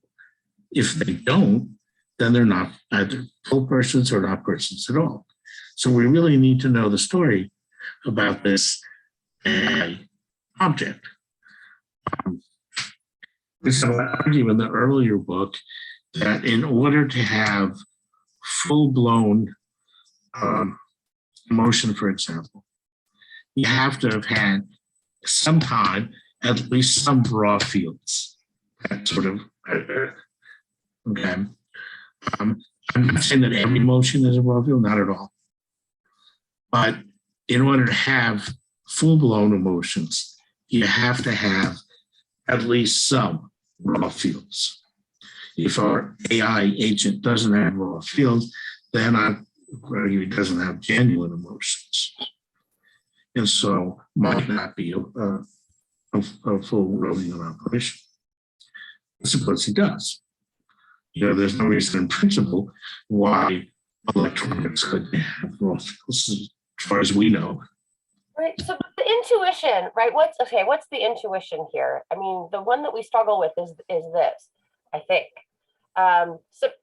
If they don't, then they're not either full persons or not persons at all. So we really need to know the story about this AI object. So I argue in the earlier book that in order to have full-blown emotion, for example, you have to have had some time, at least some raw feelings. That sort of, okay. I'm not saying that every emotion is a raw feel, not at all. But in order to have full-blown emotions, you have to have at least some raw feels. If our AI agent doesn't have raw feels, then he doesn't have genuine emotions. And so might not be a full rodeo operation. Suppose he does. There's no reason in principle why electronics could have raw feels, as far as we know. Right. So the intuition, right? What's the intuition here? I mean, the one that we struggle with is this, I think.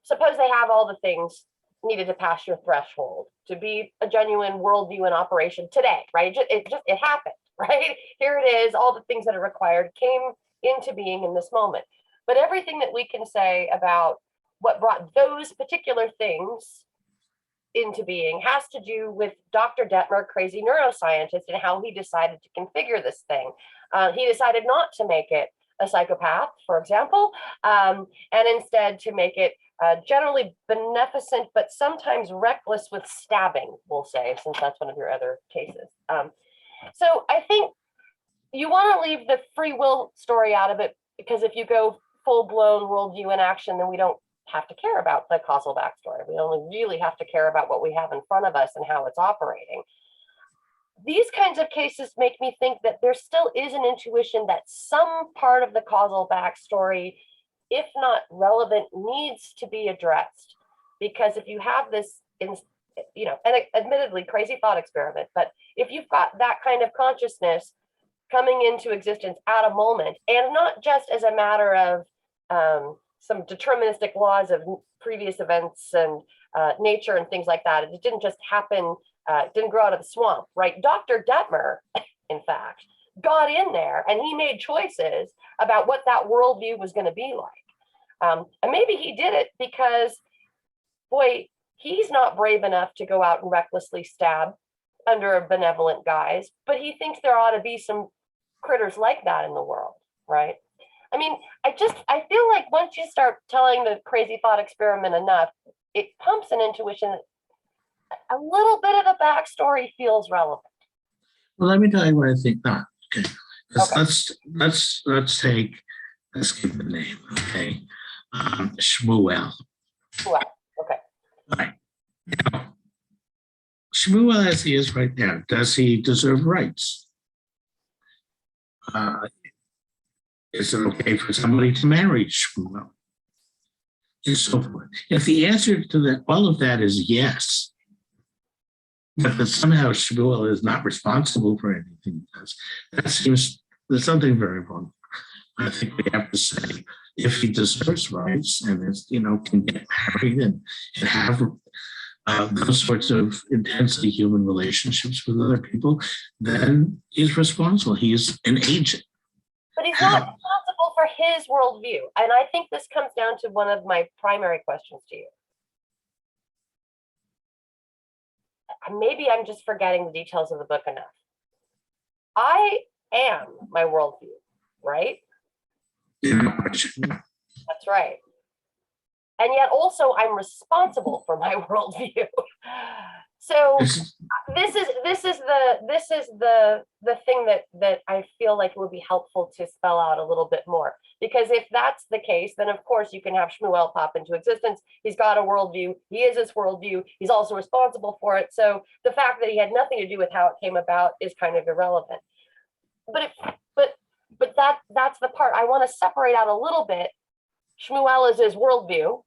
Suppose they have all the things needed to pass your threshold to be a genuine worldview in operation today, right? It happened, right? Here it is. All the things that are required came into being in this moment. But everything that we can say about what brought those particular things into being has to do with Dr. Detmer, crazy neuroscientist, and how he decided to configure this thing. He decided not to make it a psychopath, for example, and instead to make it generally beneficent, but sometimes reckless with stabbing, we'll say, since that's one of your other cases. So I think you want to leave the free will story out of it, because if you go full-blown worldview in action, then we don't have to care about the causal backstory. We only really have to care about what we have in front of us and how it's operating. these kinds of cases make me think that there still is an intuition that some part of the causal backstory, if not relevant, needs to be addressed. Because if you have this, and admittedly crazy thought experiment, but if you've got that kind of consciousness coming into existence at a moment, and not just as a matter of some deterministic laws of previous events and nature and things like that, it didn't just happen, it didn't grow out of the swamp, right? Dr. Detmer, in fact, got in there and he made choices about what that worldview was going to be like. And maybe he did it because, boy, he's not brave enough to go out and recklessly stab under a benevolent guise, but he thinks there ought to be some critters like that in the world, right? I mean, I feel like once you start telling the crazy thought experiment enough, it pumps an intuition that a little bit of the backstory feels relevant. Well, let me tell you what I think not. Okay. Okay. Let's give the name. Okay. Shmuel. Wow. Okay. All right. Now, Shmuel, as he is right now, does he deserve rights? Is it okay for somebody to marry Shmuel? And so forth. If the answer to that, all of that is yes, but that somehow Shmuel is not responsible for anything he does, that seems there's something very wrong. I think we have to say, if he deserves rights and is, can get married and have those sorts of intensely human relationships with other people, then he's responsible. He's an agent. But he's not responsible for his worldview. And I think this comes down to one of my primary questions to you. Maybe I'm just forgetting the details of the book enough. I am my worldview, right? That's right. And yet also I'm responsible for my worldview. So this is the thing that I feel like it would be helpful to spell out a little bit more. Because if that's the case, then of course you can have Shmuel pop into existence. He's got a worldview. He is his worldview. He's also responsible for it. So the fact that he had nothing to do with how it came about is kind of irrelevant. But that's the part I want to separate out a little bit. Shmuel is his worldview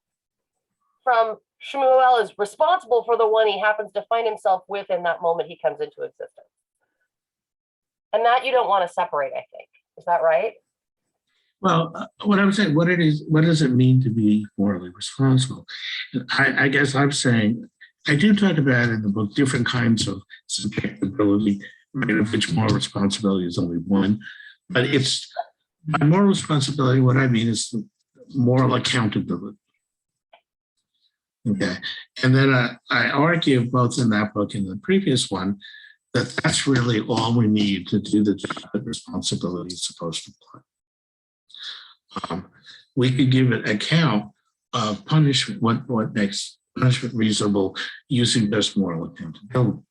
from Shmuel is responsible for the one he happens to find himself with in that moment he comes into existence. And that you don't want to separate, I think. Is that right? Well, what I'm saying, what does it mean to be morally responsible? I guess I'm saying, I do talk about in the book different kinds of subjectability, right, of which moral responsibility is only one. But it's by moral responsibility, what I mean is moral accountability. Okay. And then I argue both in that book and the previous one that that's really all we need to do the job that responsibility is supposed to play. We could give an account of punishment, what makes punishment reasonable using just moral accountability.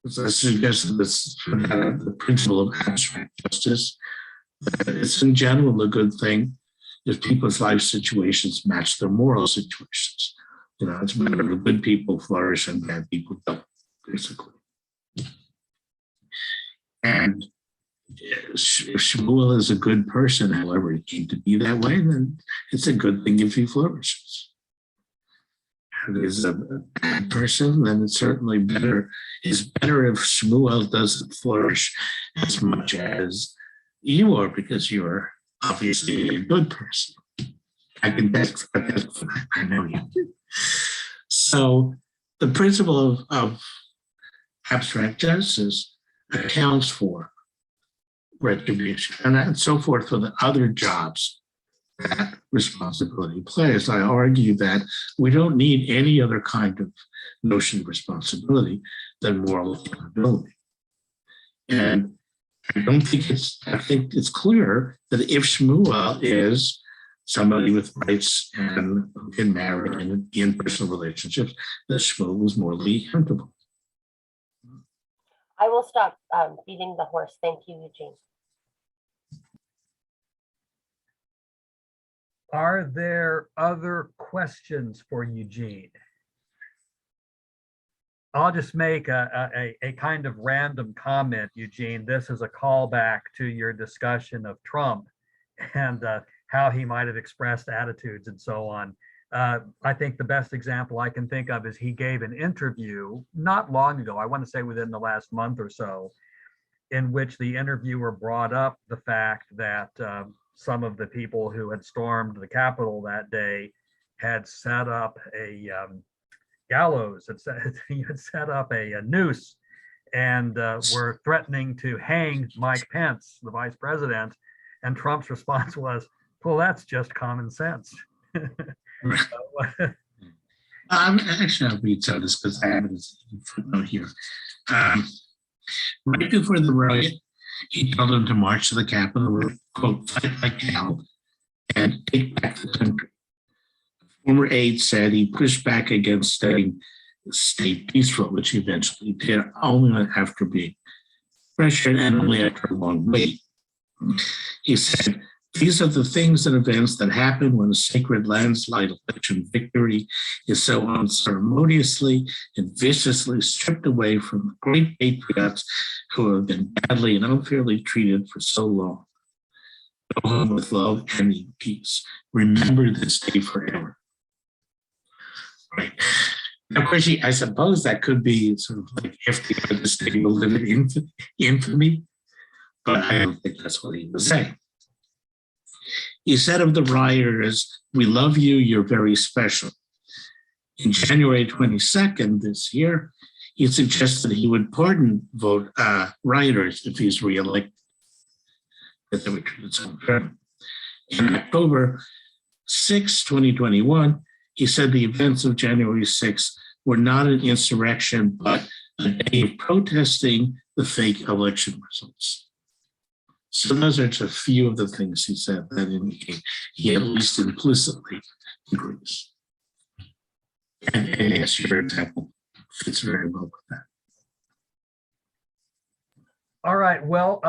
So I suggest that this the principle of abstract justice. It's in general a good thing if people's life situations match their moral situations. It's better if good people flourish and bad people don't, basically. And if Shmuel is a good person, however he came to be that way, then it's a good thing if he flourishes. If he's a bad person, then it's certainly better. It's better if Shmuel doesn't flourish as much as you are, because you're obviously a good person. I can testify. I know you do. So the principle of abstract justice accounts for retribution and so forth for the other jobs that responsibility plays. I argue that we don't need any other kind of notion of responsibility than moral accountability. And I think it's clear that if Shmuel is somebody with rights and can marry and be in personal relationships, that Shmuel was morally accountable. I will stop beating the horse. Thank you, Eugene. Are there other questions for Eugene? I'll just make a kind of random comment, Eugene. This is a callback to your discussion of Trump and how he might have expressed attitudes and so on. I think the best example I can think of is he gave an interview not long ago, I want to say within the last month or so, in which the interviewer brought up the fact that some of the people who had stormed the Capitol that day had set up a gallows, he had set up a noose and were threatening to hang Mike Pence, the vice president. And Trump's response was, well, that's just common sense. Actually, I'll read some of this because I have it as a footnote here. Right before the riot, he told them to march to the Capitol, quote, fight like hell, and take back the country. A former aide said he pushed back against staying peaceful, which he eventually did, only after being pressured and only after a long wait. He said, these are the things and events that happen when a sacred landslide election victory is so unceremoniously and viciously stripped away from the great patriots who have been badly and unfairly treated for so long. Go home with love and in peace. Remember this day forever. Right. Of course, I suppose that could be sort of like if the state will live in infamy, but I don't think that's what he was saying. He said of the rioters, we love you, you're very special. In January 22nd this year, he suggested he would pardon rioters if he's reelected, that they were treated so unfairly. In October 6, 2021, he said the events of January 6th were not an insurrection, but a day of protesting the fake election results. So those are just a few of the things he said that indicate he at least implicitly agrees. And yes, your example fits very well with that. All right. Well,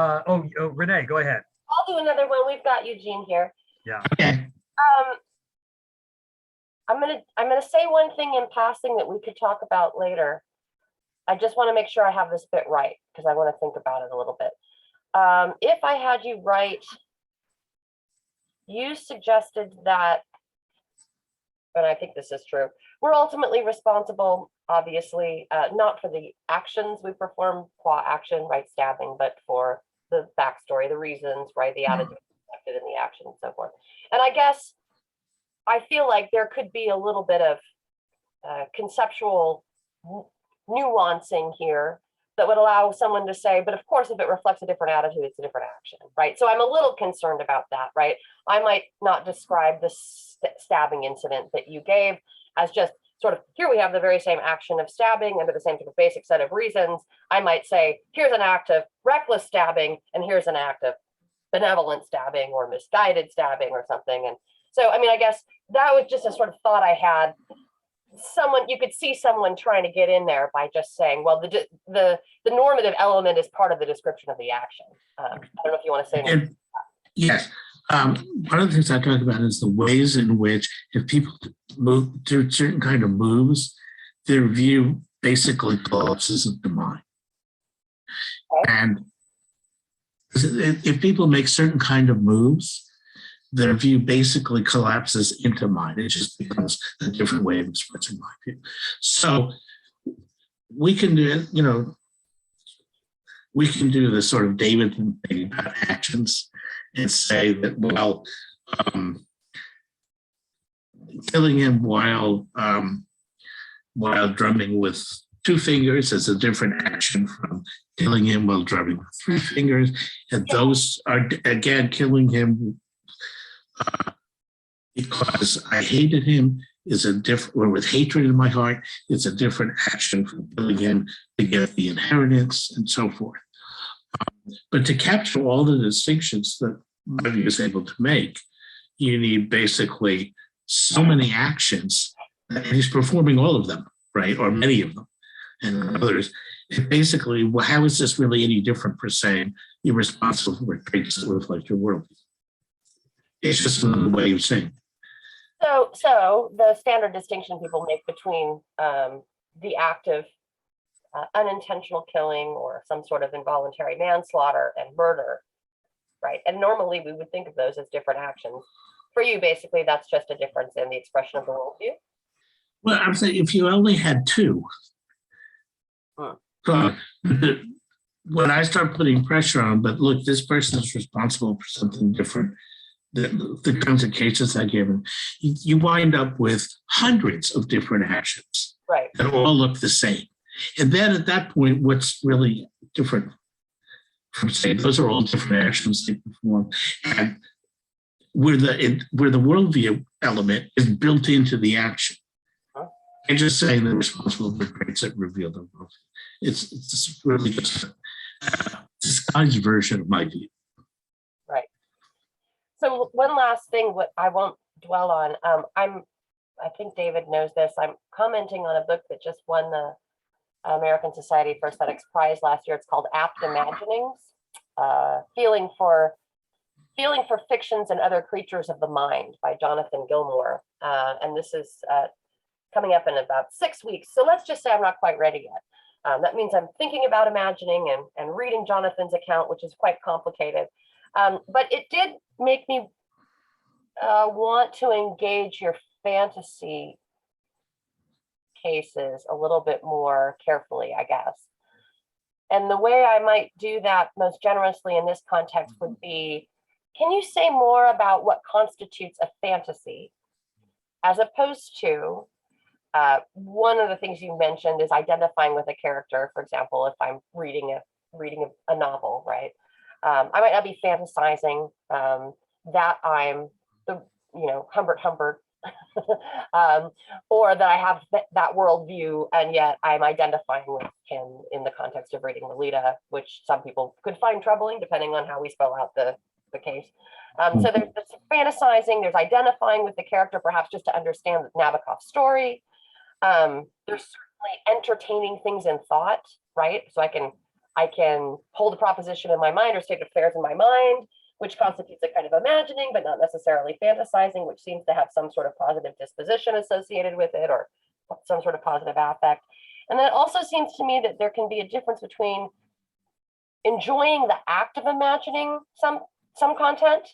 Renee, go ahead. I'll do another one. We've got Eugene here. Yeah. Okay. I'm gonna say one thing in passing that we could talk about later. I just want to make sure I have this bit right because I want to think about it a little bit. If I had you write, you suggested that, and I think this is true, we're ultimately responsible, obviously, not for the actions we perform qua action, right, stabbing, but for the backstory, the reasons, right, the attitude reflected in the action and so forth. And I guess I feel like there could be a little bit of conceptual nuancing here that would allow someone to say, but of course, if it reflects a different attitude, it's a different action, right? So I'm a little concerned about that, right? I might not describe the stabbing incident that you gave as just sort of, here we have the very same action of stabbing under the same sort of basic set of reasons. I might say, here's an act of reckless stabbing, and here's an act of benevolent stabbing or misguided stabbing or something. And so, I mean, I guess that was just a sort of thought I had. You could see someone trying to get in there by just saying, well, the normative element is part of the description of the action. I don't know if you want to say anything. Yes. One of the things I talk about is the ways in which if people move do certain kind of moves, their view basically collapses into mind. Okay. And if people make certain kind of moves, their view basically collapses into mine. It just becomes a different way of expressing my view. So we can do, we can do this sort of Davidson thing about actions and say that, well, killing him while drumming with 2 fingers is a different action from killing him while drumming with 3 fingers. And those are, again, killing him because I hated him is a different, or with hatred in my heart, it's a different action from killing him to get the inheritance and so forth. But to capture all the distinctions that my view is able to make, you need basically so many actions, and he's performing all of them, right? Or many of them, and others. And basically, well, how is this really any different for saying you're responsible for traits that reflect your worldview? It's just another way of saying. So the standard distinction people make between the act of unintentional killing or some sort of involuntary manslaughter and murder, right? And normally we would think of those as different actions. For you, basically, that's just a difference in the expression of the worldview. Well, I'm saying if you only had two, so when I start putting pressure on, but look, this person is responsible for something different, the kinds of cases I gave him, you wind up with hundreds of different actions Right. that all look the same. And then at that point, what's really different from saying those are all different actions they perform, and where the worldview element is built into the action. And just saying they're responsible for traits that reveal their worldview. It's really just a disguised version of my view. Right. So one last thing, what I won't dwell on, I think David knows this, I'm commenting on a book that just won the American Society for Aesthetics Prize last year. It's called Aft Imaginings, Feeling for Fictions and Other Creatures of the Mind by Jonathan Gilmore. And this is coming up in about 6 weeks. So let's just say I'm not quite ready yet. That means I'm thinking about imagining and reading Jonathan's account, which is quite complicated. But it did make me want to engage your fantasy cases a little bit more carefully, I guess. And the way I might do that most generously in this context would be, can you say more about what constitutes a fantasy, as opposed to one of the things you mentioned is identifying with a character. For example, if I'm reading a novel, right? I might not be fantasizing that I'm the Humbert, or that I have that worldview, and yet I'm identifying with him in the context of reading Lolita, which some people could find troubling depending on how we spell out the case. So there's fantasizing, there's identifying with the character, perhaps just to understand Nabokov's story. There's certainly entertaining things in thought, right? So I can hold a proposition in my mind or state of affairs in my mind, which constitutes a kind of imagining, but not necessarily fantasizing, which seems to have some sort of positive disposition associated with it or some sort of positive affect. And then it also seems to me that there can be a difference between enjoying the act of imagining some content.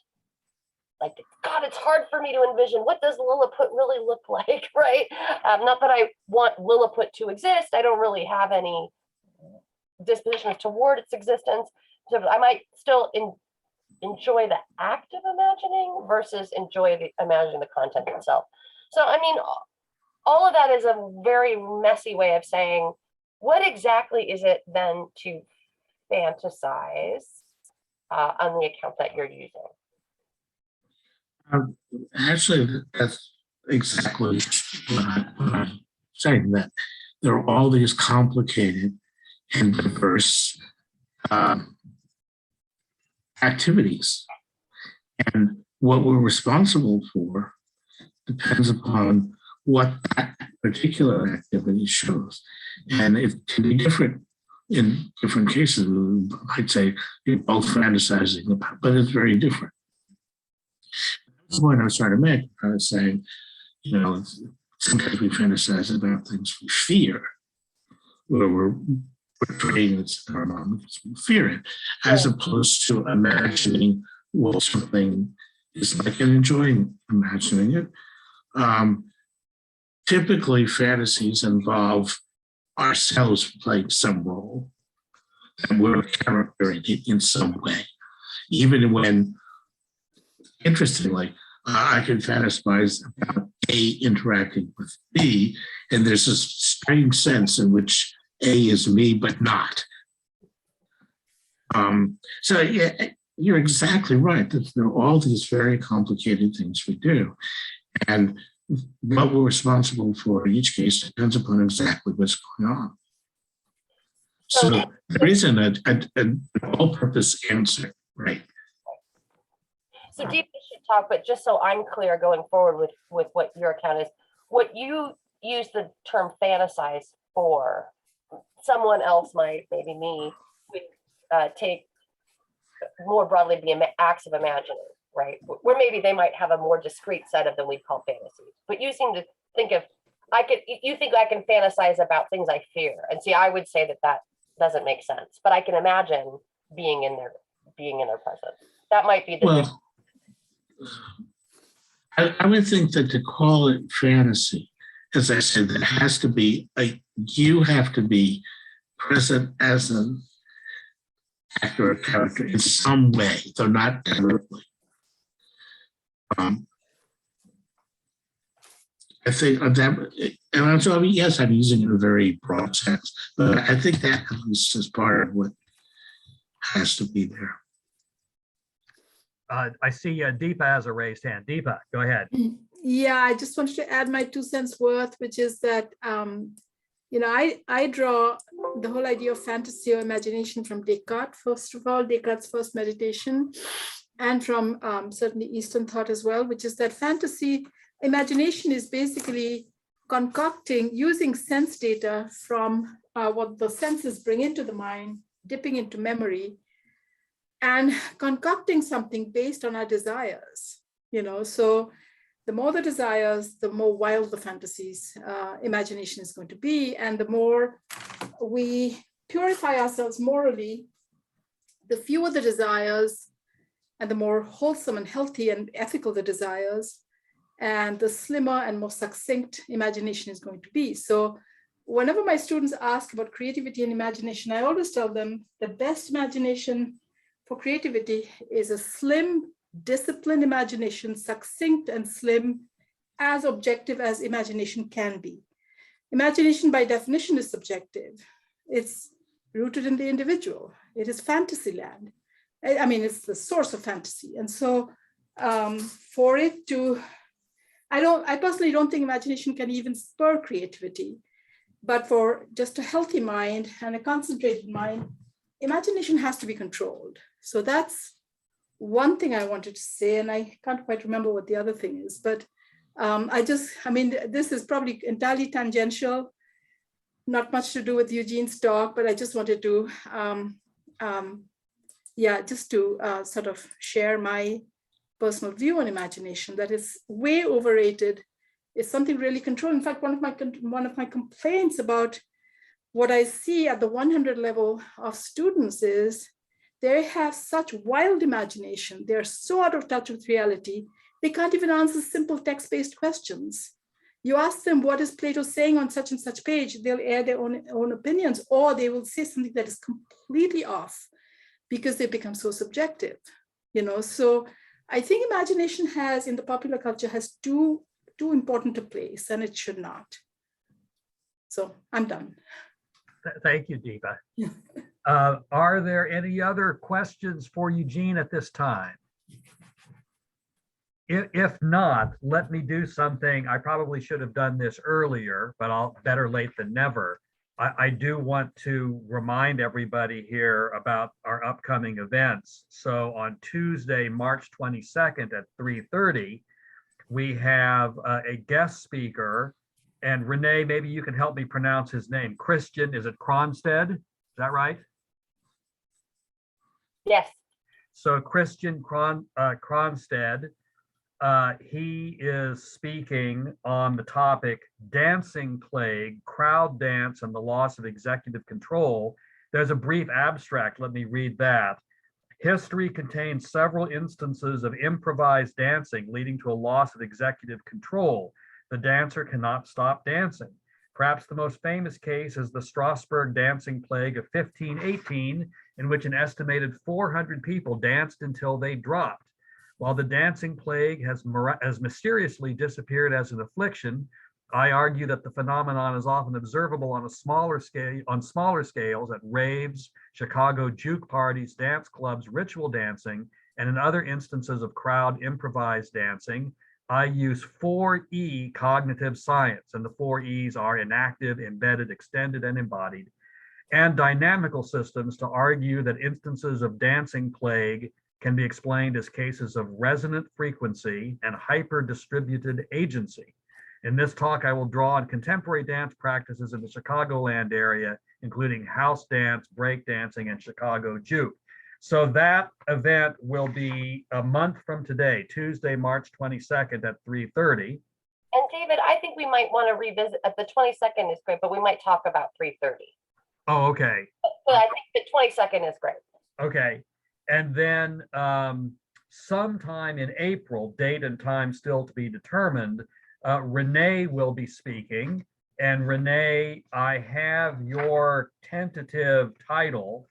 Like, God, it's hard for me to envision, what does Lilliput really look like, right? Not that I want Lilliput to exist. I don't really have any dispositions toward its existence. So I might still enjoy the act of imagining versus imagining the content itself. So, I mean, all of that is a very messy way of saying, what exactly is it then to fantasize on the account that you're using? Actually, that's exactly what I'm saying, that there are all these complicated and diverse activities. And what we're responsible for depends upon what that particular activity shows. And it can be different in different cases. I'd say you're both fantasizing about, but it's very different. That's the point I was trying to make. I was saying, sometimes we fantasize about things we fear, where we're portraying it in our mind because we fear it, as opposed to imagining what something is like and enjoying imagining it. Typically, fantasies involve ourselves playing some role, and we're a character in it in some way, even when, interestingly, I can fantasize about A interacting with B, and there's this strange sense in which A is me, but not. So yeah, you're exactly right. That there are all these very complicated things we do. And what we're responsible for in each case depends upon exactly what's going on. So there isn't an all-purpose answer, right? So Deep should talk, but just so I'm clear going forward with what your account is, what you use the term fantasize for, someone else might, maybe me, would take more broadly the acts of imagining, right? Where maybe they might have a more discrete set of them we'd call fantasies. But you seem to think of you think I can fantasize about things I fear. And see, I would say that that doesn't make sense, but I can imagine being in their presence. That might be the difference. Well, I would think that to call it fantasy, as I said, that has to be you have to be present as an actor or character in some way, though not directly. I think that, and I'm sorry, yes, I'm using it in a very broad sense, but I think that at least is part of what has to be there. I see Deepa has a raised hand. Deepa, go ahead. Yeah, I just wanted to add my 2 cents worth, which is that, I draw the whole idea of fantasy or imagination from Descartes, first of all, Descartes' first meditation, and from certainly Eastern thought as well, which is that imagination is basically concocting, using sense data from what the senses bring into the mind, dipping into memory, and concocting something based on our desires, so the more the desires, the more wild the fantasies, imagination is going to be. And the more we purify ourselves morally, the fewer the desires, and the more wholesome and healthy and ethical the desires, and the slimmer and more succinct imagination is going to be. So whenever my students ask about creativity and imagination, I always tell them the best imagination for creativity is a slim, disciplined imagination, succinct and slim, as objective as imagination can be. Imagination by definition is subjective. It's rooted in the individual. It is fantasy land. I mean, it's the source of fantasy. And so for it to, I personally don't think imagination can even spur creativity, but for just a healthy mind and a concentrated mind, imagination has to be controlled. So that's one thing I wanted to say, and I can't quite remember what the other thing is, but this is probably entirely tangential, not much to do with Eugene's talk, but I just wanted to, sort of share my personal view on imagination, that is way overrated. It's something really controlled. In fact, one of my complaints about what I see at the 100 level of students is they have such wild imagination. They're so out of touch with reality. They can't even answer simple text-based questions. You ask them, what is Plato saying on such and such page? They'll air their own opinions, or they will say something that is completely off because they become so subjective. So I think imagination in the popular culture has too important a place, and it should not. So I'm done. Thank you, Deepa. Are there any other questions for Eugene at this time? If not, let me do something. I probably should have done this earlier, but I'll better late than never. I do want to remind everybody here about our upcoming events. So on Tuesday, March 22nd at 3:30, we have a guest speaker. And Renee, maybe you can help me pronounce his name. Christian, is it Cronstead? Is that right? Yes. So Christian Cronstead, he is speaking on the topic Dancing Plague, Crowd Dance, and the Loss of Executive Control. There's a brief abstract. Let me read that. History contains several instances of improvised dancing leading to a loss of executive control. The dancer cannot stop dancing. Perhaps the most famous case is the Strasbourg dancing plague of 1518, in which an estimated 400 people danced until they dropped. While the dancing plague has mysteriously disappeared as an affliction, I argue that the phenomenon is often observable on smaller scales at raves, Chicago juke parties, dance clubs, ritual dancing, and in other instances of crowd improvised dancing. I use 4E cognitive science, and the 4 E's are inactive, embedded, extended, and embodied, and dynamical systems to argue that instances of dancing plague can be explained as cases of resonant frequency and hyper-distributed agency. In this talk, I will draw on contemporary dance practices in the Chicagoland area, including house dance, break dancing, and Chicago juke. So that event will be a month from today, Tuesday, March 22nd at 3:30. And David, I think we might want to revisit at the 22nd is great, but we might talk about 3:30. Oh, okay. But I think the 22nd is great. Okay. And then sometime in April, date and time still to be determined, Renee will be speaking. And Renee, I have your tentative title,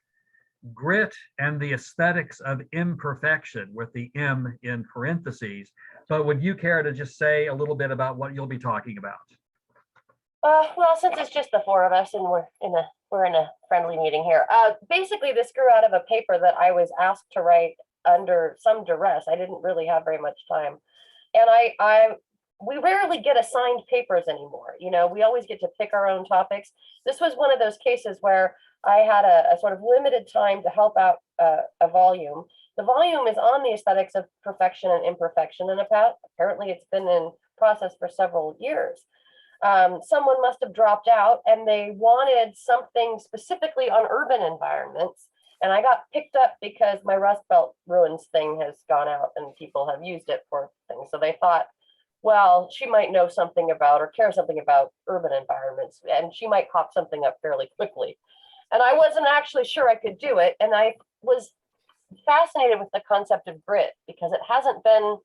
Grit and the Aesthetics of Imperfection, with the M in parentheses. But would you care to just say a little bit about what you'll be talking about? Well, since it's just the four of us and we're in a friendly meeting here. Basically, this grew out of a paper that I was asked to write under some duress. I didn't really have very much time, and we rarely get assigned papers anymore. You know, we always get to pick our own topics. This was one of those cases where I had a sort of limited time to help out a volume. The volume is on the aesthetics of perfection and imperfection, and apparently it's been in process for several years. Someone must have dropped out and they wanted something specifically on urban environments. And I got picked up because my Rust Belt ruins thing has gone out and people have used it for things. So they thought, well, she might know something about or care something about urban environments, and she might pop something up fairly quickly. And I wasn't actually sure I could do it. And I was fascinated with the concept of grit because it hasn't been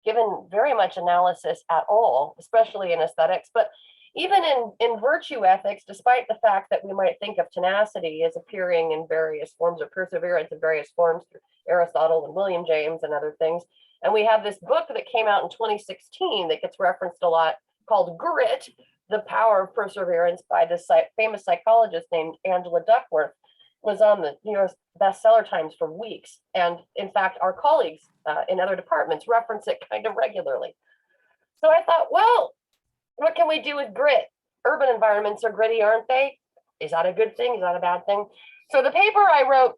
given very much analysis at all, especially in aesthetics, but even in virtue ethics, despite the fact that we might think of tenacity as appearing in various forms, or perseverance in various forms through Aristotle and William James and other things. And we have this book that came out in 2016 that gets referenced a lot called Grit, The Power of Perseverance, by this famous psychologist named Angela Duckworth, was on the New York bestseller times for weeks. And in fact, our colleagues in other departments reference it kind of regularly. So I thought, well, what can we do with grit? Urban environments are gritty, aren't they? Is that a good thing? Is that a bad thing? So the paper I wrote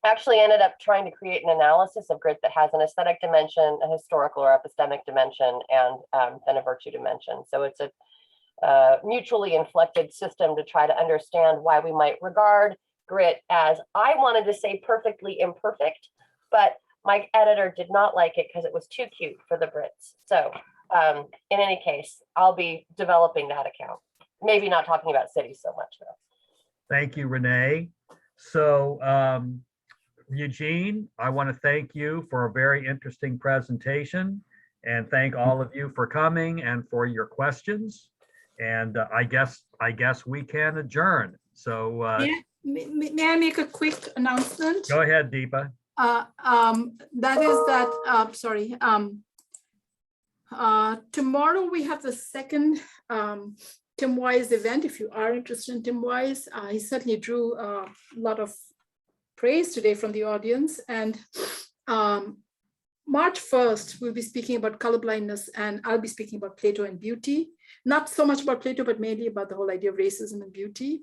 actually ended up trying to create an analysis of grit that has an aesthetic dimension, a historical or epistemic dimension, and then a virtue dimension. So it's a mutually inflected system to try to understand why we might regard grit as, I wanted to say perfectly imperfect, but my editor did not like it because it was too cute for the Brits. So in any case, I'll be developing that account. Maybe not talking about cities so much though. Thank you, Renee. So Eugene, I want to thank you for a very interesting presentation, and thank all of you for coming and for your questions. And I guess we can adjourn. So may I make a quick announcement? go ahead, Deepa. That is that, sorry. Tomorrow we have the second Tim Wise event. If you are interested in Tim Wise, he certainly drew a lot of praise today from the audience. And March 1st, we'll be speaking about colorblindness, and I'll be speaking about Plato and beauty. Not so much about Plato, but mainly about the whole idea of racism and beauty.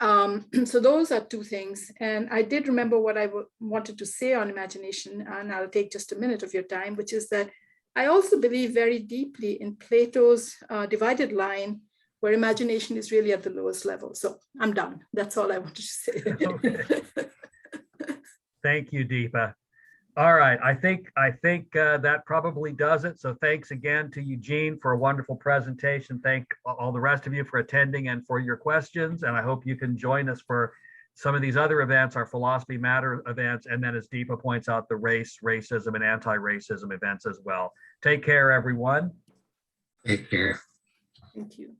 So those are two things. And I did remember what I wanted to say on imagination, and I'll take just a minute of your time, which is that I also believe very deeply in Plato's divided line, where imagination is really at the lowest level. So I'm done. That's all I wanted to say. Okay. Thank you, Deepa. All right, I think that probably does it. So thanks again to Eugene for a wonderful presentation. Thank all the rest of you for attending and for your questions. And I hope you can join us for some of these other events, our Philosophy Matter events, and then as Deepa points out, the racism and anti-racism events as well. Take care, everyone. Take care. Thank you.